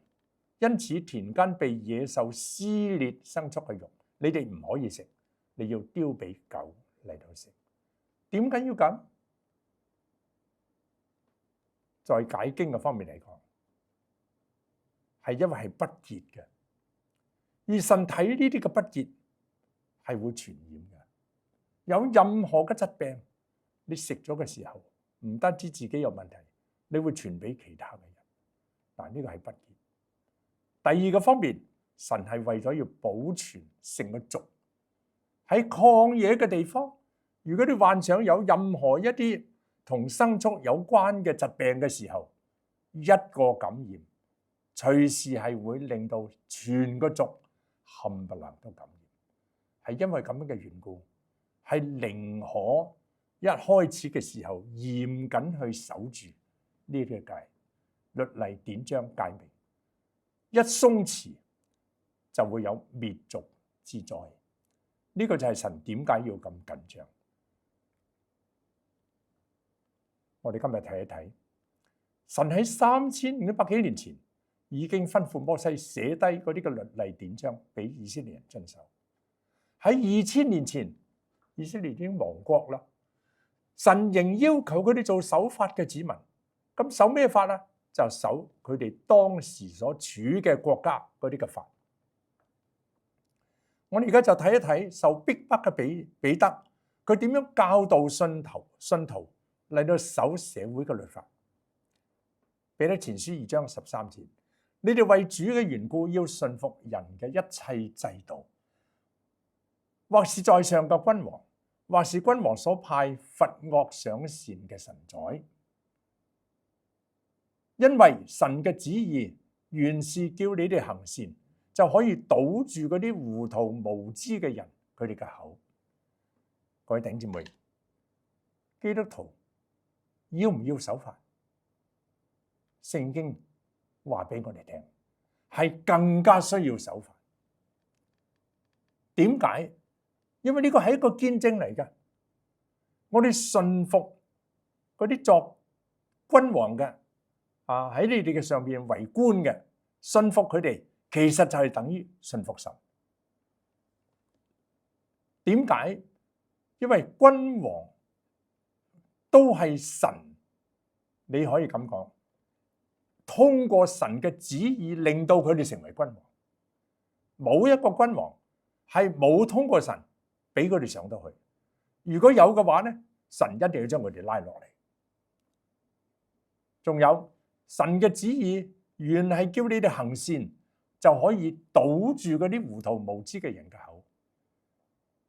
因此田間被野獸撕裂牲畜嘅肉，你哋唔可以食，你要丟俾狗嚟到食。點解要咁？在解經嘅方面嚟講，係因為係不潔嘅，而神睇呢啲嘅不潔係會傳染嘅。有任何嘅疾病，你食咗嘅時候，唔單止自己有問題，你會傳俾其他嘅人。嗱，呢個係不潔。第二個方面，神係為咗要保存成個族喺曠野嘅地方。如果你幻想有任何一啲同牲畜有關嘅疾病嘅時候，一個感染，隨時係會令到全個族冚唪唥都感染。係因為咁樣嘅緣故，係寧可一開始嘅時候嚴謹去守住呢啲嘅誡律例典章誡命，一鬆弛就會有滅族之災。呢個就係神點解要咁緊張。我哋今日睇一睇，神喺3500幾年前已經吩咐摩西寫低嗰啲嘅律例典章俾以色列人遵守。喺2000年前，以色列已經亡國啦，神仍要求佢哋做守法嘅子民。咁守咩法啊？就守佢哋當時所處嘅國家嗰啲嘅法。我哋而家就睇一睇受逼迫嘅彼得，佢點樣教導信徒嚟到守社會嘅律法。彼得前書2章13節，你哋為主嘅緣故要順服人嘅一切制度，或是在上嘅君王，或是君王所派罰惡賞善嘅臣宰，因為神嘅旨意原是叫你哋行善，就可以堵住嗰啲糊塗無知嘅人佢哋嘅口。各位弟兄姊妹，基督徒要唔要守法？聖經話俾我哋聽，係更加需要守法。點解？因為呢個係一個見證嚟嘅。我哋順服嗰啲作君王嘅喺你哋嘅上邊為官嘅，順服佢哋，其實就係等於順服神。點解？因為君王都係神，你可以咁講，通過神嘅旨意令到佢哋成為君王。冇一個君王係冇通過神俾佢哋上到去。如果有嘅話咧，神一定要將佢哋拉落嚟。仲有神嘅旨意原係叫你哋行善，就可以堵住嗰啲糊塗無知嘅人嘅口。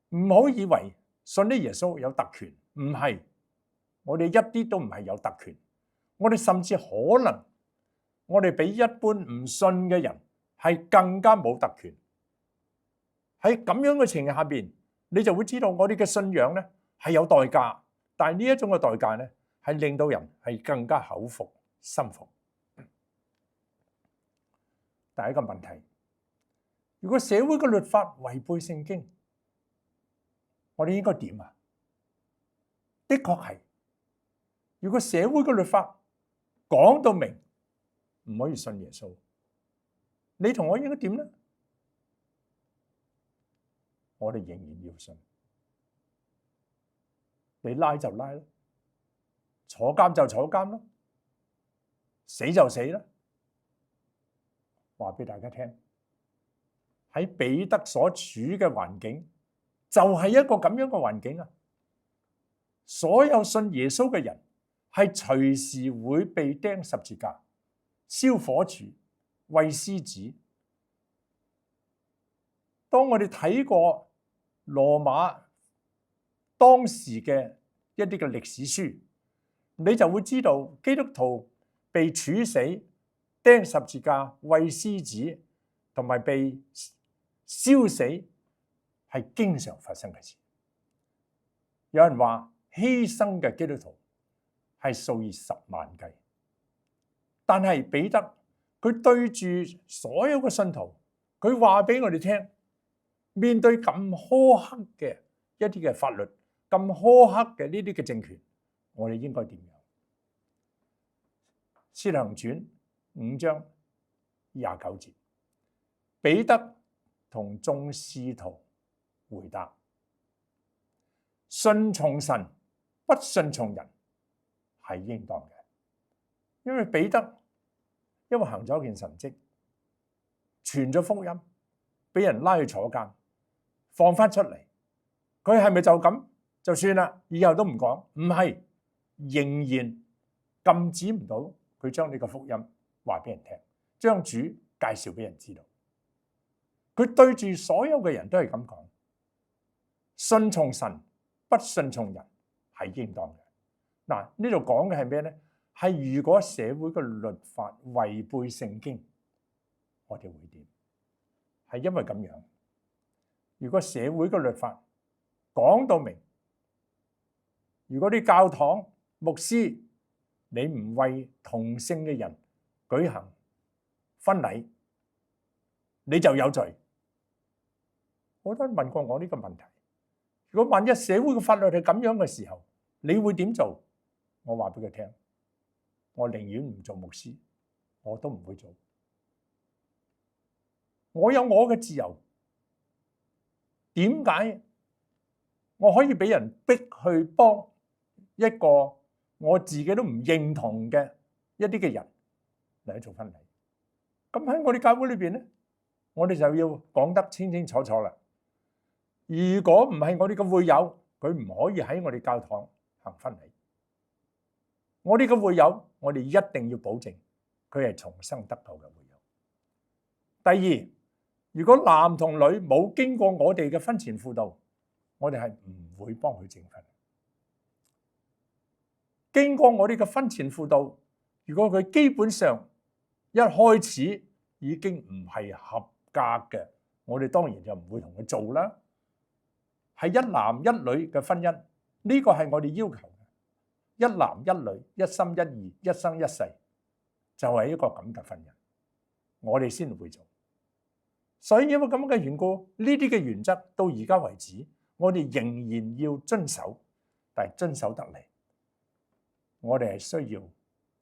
唔好以為信啲耶穌有特權，唔係。我哋一啲都唔係有特權，我哋甚至可能我哋比一般唔信嘅人係更加冇特權。喺咁樣嘅情形下邊，你就會知道我哋嘅信仰咧係有代價，但係呢一種嘅代價咧係令到人係更加口服心服。第一個問題，如果社會嘅律法違背聖經，我哋應該點啊？的確係，如果社會嘅律法講到明唔可以信耶穌，你同我應該點呢？我哋仍然要信，你拉就拉咯，坐監就坐監咯，死就死啦。話俾大家聽，喺彼得所處嘅環境就係一個咁樣嘅環境啊！所有信耶穌嘅人係隨時會被釘十字架、燒火柱、餵獅子。當我哋睇過羅馬當時嘅一啲嘅歷史書，你就會知道基督徒被處死、釘十字架、餵獅子同埋被燒死係經常發生嘅事。有人話犧牲嘅基督徒係數以十萬計，但係彼得佢對住所有嘅信徒，佢話俾我哋聽，面對咁苛刻嘅一啲嘅法律，咁苛刻嘅呢啲嘅政權，我哋應該點樣？使徒行傳5章29節，彼得同眾使徒回答：信從神，不信從人，係應當嘅。因為彼得因為行咗一件神蹟，傳咗福音，俾人拉去坐監，放翻出嚟，佢係咪就咁就算啦？以後都唔講？唔係，仍然禁止唔到佢將呢個福音話俾人聽，將主介紹俾人知道。佢對住所有嘅人都係咁講：信從神，不信從人，係應當嘅。嗱，呢度講嘅係咩呢？係如果社會嘅律法違背聖經，我哋會點？係因為咁樣。如果社會嘅律法講到明，如果啲教堂牧師你唔為同性嘅人舉行婚禮，你就有罪。好多人問過我呢個問題。如果萬一社會嘅法律係咁樣嘅時候，你會點做？我話俾佢聽，我寧願唔做牧師，我都唔會做。我有我嘅自由，點解我可以俾人逼去幫一個我自己都唔認同嘅一啲嘅人嚟去做婚禮？咁喺我哋教會裏邊咧，我哋就要講得清清楚楚啦。如果唔係我哋嘅會友，佢唔可以喺我哋教堂行婚禮。我哋嘅會友，我哋一定要保證佢係重生得救嘅會友。第二，如果男同女冇經過我哋嘅婚前輔導，我哋係唔會幫佢證婚。經過我哋嘅婚前輔導，如果佢基本上一開始已經唔係合格嘅，我哋當然就唔會同佢做啦。係一男一女嘅婚姻，呢個係我哋要求嘅。一男一女，一心一意，一生一世，就係一個咁嘅婚姻，我哋先會做。所以因為咁嘅緣故，呢啲嘅原則到而家為止，我哋仍然要遵守，但係遵守得嚟，我哋係需要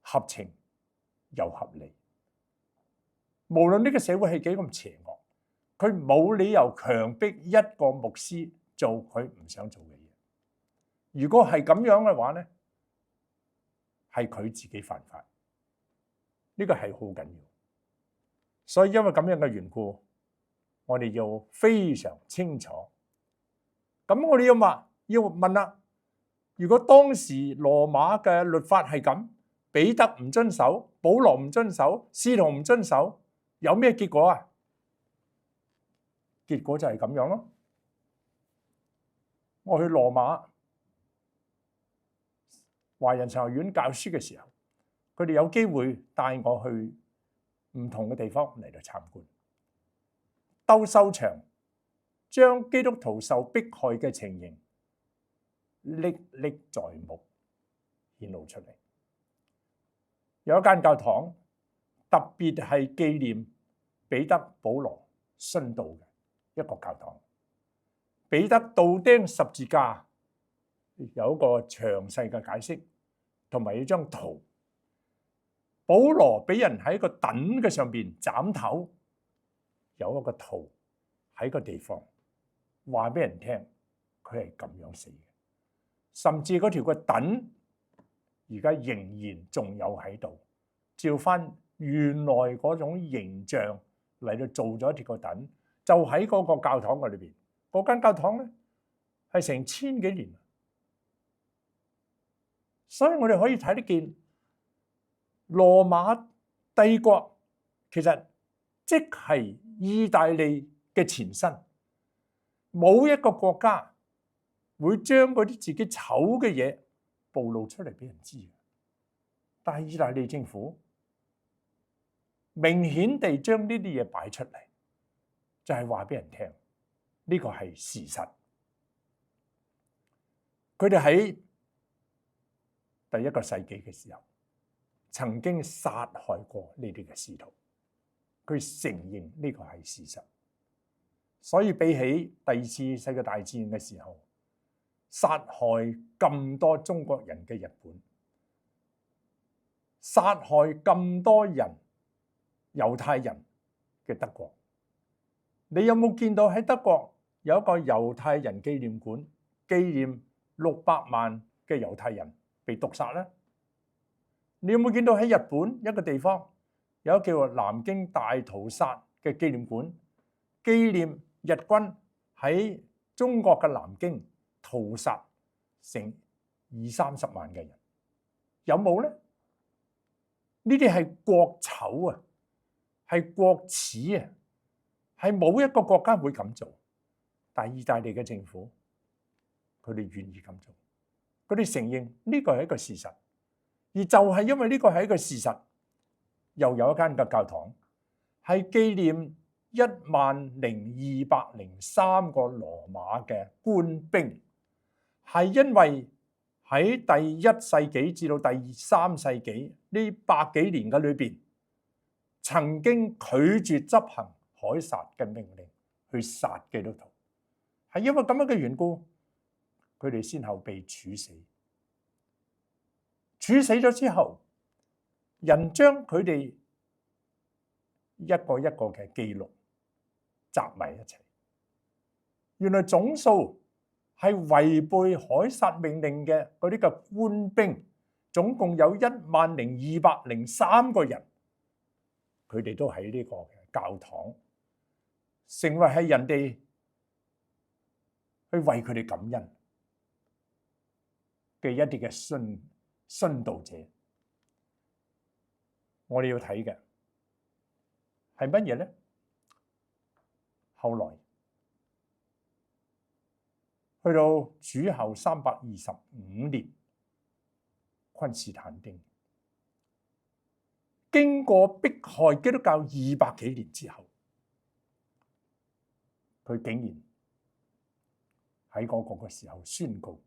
合情又合理。無論呢個社會係幾咁邪惡，佢冇理由強迫一個牧師做佢唔想做嘅嘢。如果係咁樣嘅話呢，係佢自己犯法，呢個係好緊要。所以因為咁樣嘅緣故，我哋要非常清楚。咁我哋要問啦，如果當時羅馬嘅律法係咁，彼得唔遵守，保羅唔遵守，使徒唔遵守，有咩結果啊？結果就係咁樣咯。我去羅馬華人神學院教書嘅時候，佢哋有機會帶我去唔同嘅地方嚟到參觀。鬥獸場將基督徒受迫害嘅情形歷歷在目，顯露出嚟。有一間教堂特別係紀念彼得、保羅殉道嘅一個教堂。彼得倒釘十字架有一個詳細嘅解釋，同埋一張圖。保羅俾人喺個躉嘅上邊斬頭，有一個圖喺個地方話俾人聽，佢係咁樣死嘅。甚至嗰條個躉而家仍然仲有喺度，照翻原來嗰種形象嚟到做咗條個躉，就喺嗰個教堂嘅裏邊。嗰間教堂咧係成千幾年，所以我哋可以睇得見羅馬帝國其實即係意大利嘅前身。冇一個國家會將嗰啲自己醜嘅嘢暴露出嚟俾人知，但係意大利政府明顯地將呢啲嘢擺出嚟，就係話俾人聽呢個係事實。佢哋喺第一個世紀嘅時候曾經殺害過呢啲嘅使徒，佢承認呢個係事實。所以比起第二次世界大戰嘅時候殺害咁多中國人嘅日本，殺害咁多人猶太人嘅德國，你有冇見到喺德國有一個猶太人紀念館，紀念600萬嘅猶太人被毒殺呢？你有冇見到喺日本一個地方有一個叫做南京大屠殺嘅紀念館，紀念日軍喺中國嘅南京屠殺成20-30萬嘅人？有冇呢？呢啲係國醜啊，係國恥啊，係冇一個國家會咁做。但係意大利嘅政府，佢哋願意咁做，佢哋承認呢個係一個事實。而就係因為呢個係一個事實，又有一間嘅教堂係紀念10,203個羅馬嘅官兵，係因為喺第1世紀至到第3世紀呢100幾年嘅裏邊，曾經拒絕執行凱撒嘅命令去殺基督徒，係因為咁樣嘅緣故，佢哋先後被處死。處死咗之後，人將佢哋一個一個嘅記錄集埋一齊，原來總數係違背凱撒命令嘅嗰啲嘅官兵，總共有10,203個人，佢哋都喺呢個教堂，成為係人哋去為佢哋感恩嘅一啲嘅殉道者。我哋要睇嘅係乜嘢呢？後來去到主後325年，君士坦丁經過迫害基督教200幾年之後，佢竟然喺嗰個時候宣告，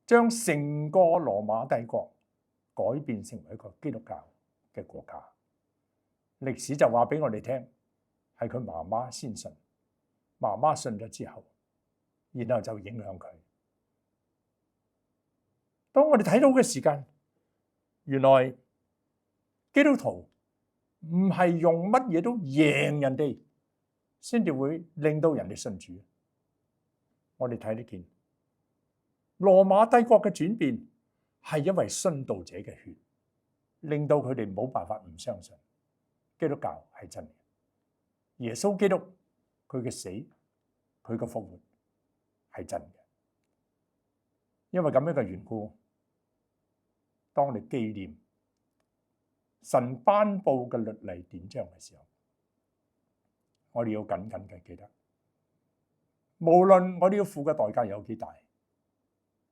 將成個羅馬帝國改變成為一個基督教嘅國家。歷史就話俾我哋聽，係佢媽媽先信，媽媽信咗之後，然後就影響佢。當我哋睇到嘅時間，原來基督徒唔係用乜嘢都贏人哋，先至會令到人哋信主。我哋睇得見羅馬帝國嘅轉變係因為殉道者嘅血，令到佢哋冇辦法唔相信基督教係真嘅。耶穌基督佢嘅死，佢嘅復活係真嘅。因為咁樣嘅緣故，當你紀念神頒布嘅律例典章嘅時候，我哋要緊緊嘅記得，無論我哋要付嘅代價有幾大，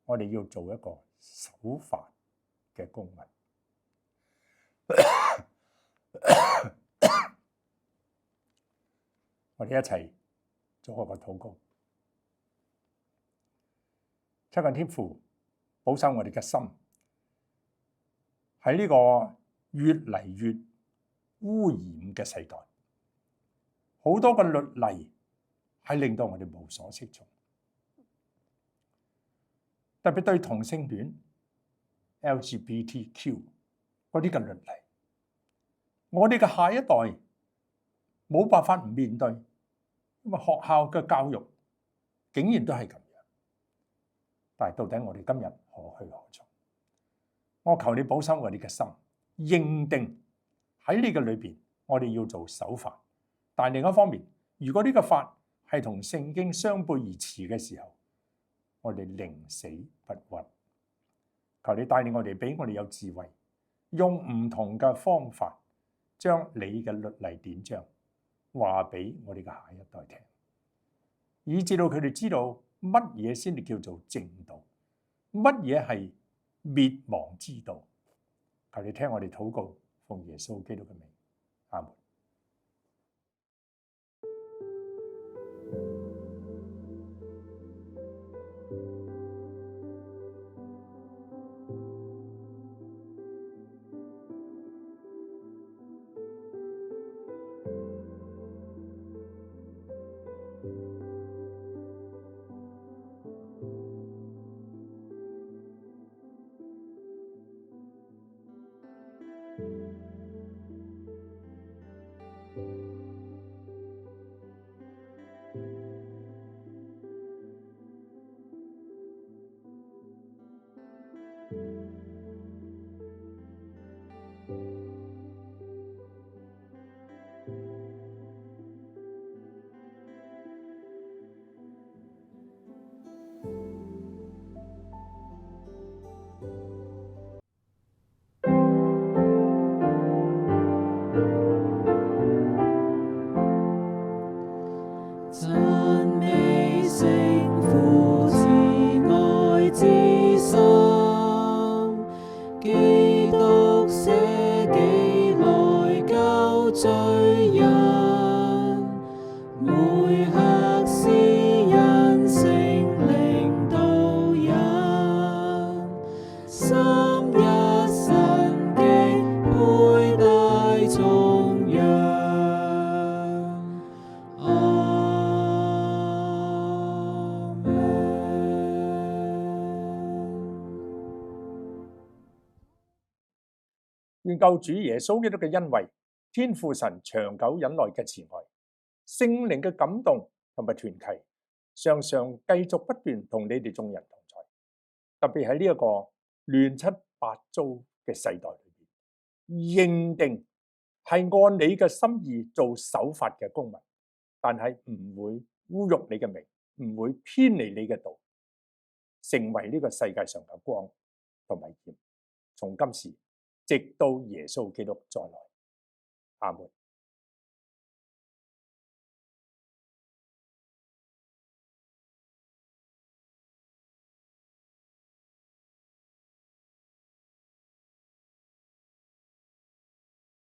我哋要做一個守法嘅公民。我哋一齊做一個禱告。親近天父，保守我哋嘅心喺呢個越嚟越污染嘅世代，好多嘅律例係令到我哋無所適從，特別對同性戀、LGBTQ 嗰啲嘅律例，我哋嘅下一代冇辦法唔面對，因為學校嘅教育竟然都係咁樣。但係到底我哋今日何去何從？我求你保守我哋嘅心，認定喺呢個裏邊，我哋要做守法。但係另一方面，如果呢個法係同聖經相背而馳嘅時候，我哋寧死不屈。求你帶領我哋，俾我哋有智慧，用唔同嘅方法，將你嘅律例典章話俾我哋嘅下一代聽，以至到佢哋知道乜嘢先至叫做正道，乜嘢係滅亡之道。求你聽我哋禱告，奉耶穌基督嘅名，阿門。讚美聖父慈愛之心，基督捨己來救罪人，每刻施恩聖靈導引，三一神經配戴頌揚。願救主耶穌基督嘅恩惠、天父神長久忍耐嘅慈愛、聖靈嘅感動同埋團契，常常繼續不斷同你哋眾人同在。特別喺呢一個亂七八糟嘅世代裏邊，認定係按你嘅心意做守法嘅公民，但係唔會侮辱你嘅名，唔會偏離你嘅道，成為呢個世界上嘅光同埋鹽。從今時直到耶穌基督再來，阿門。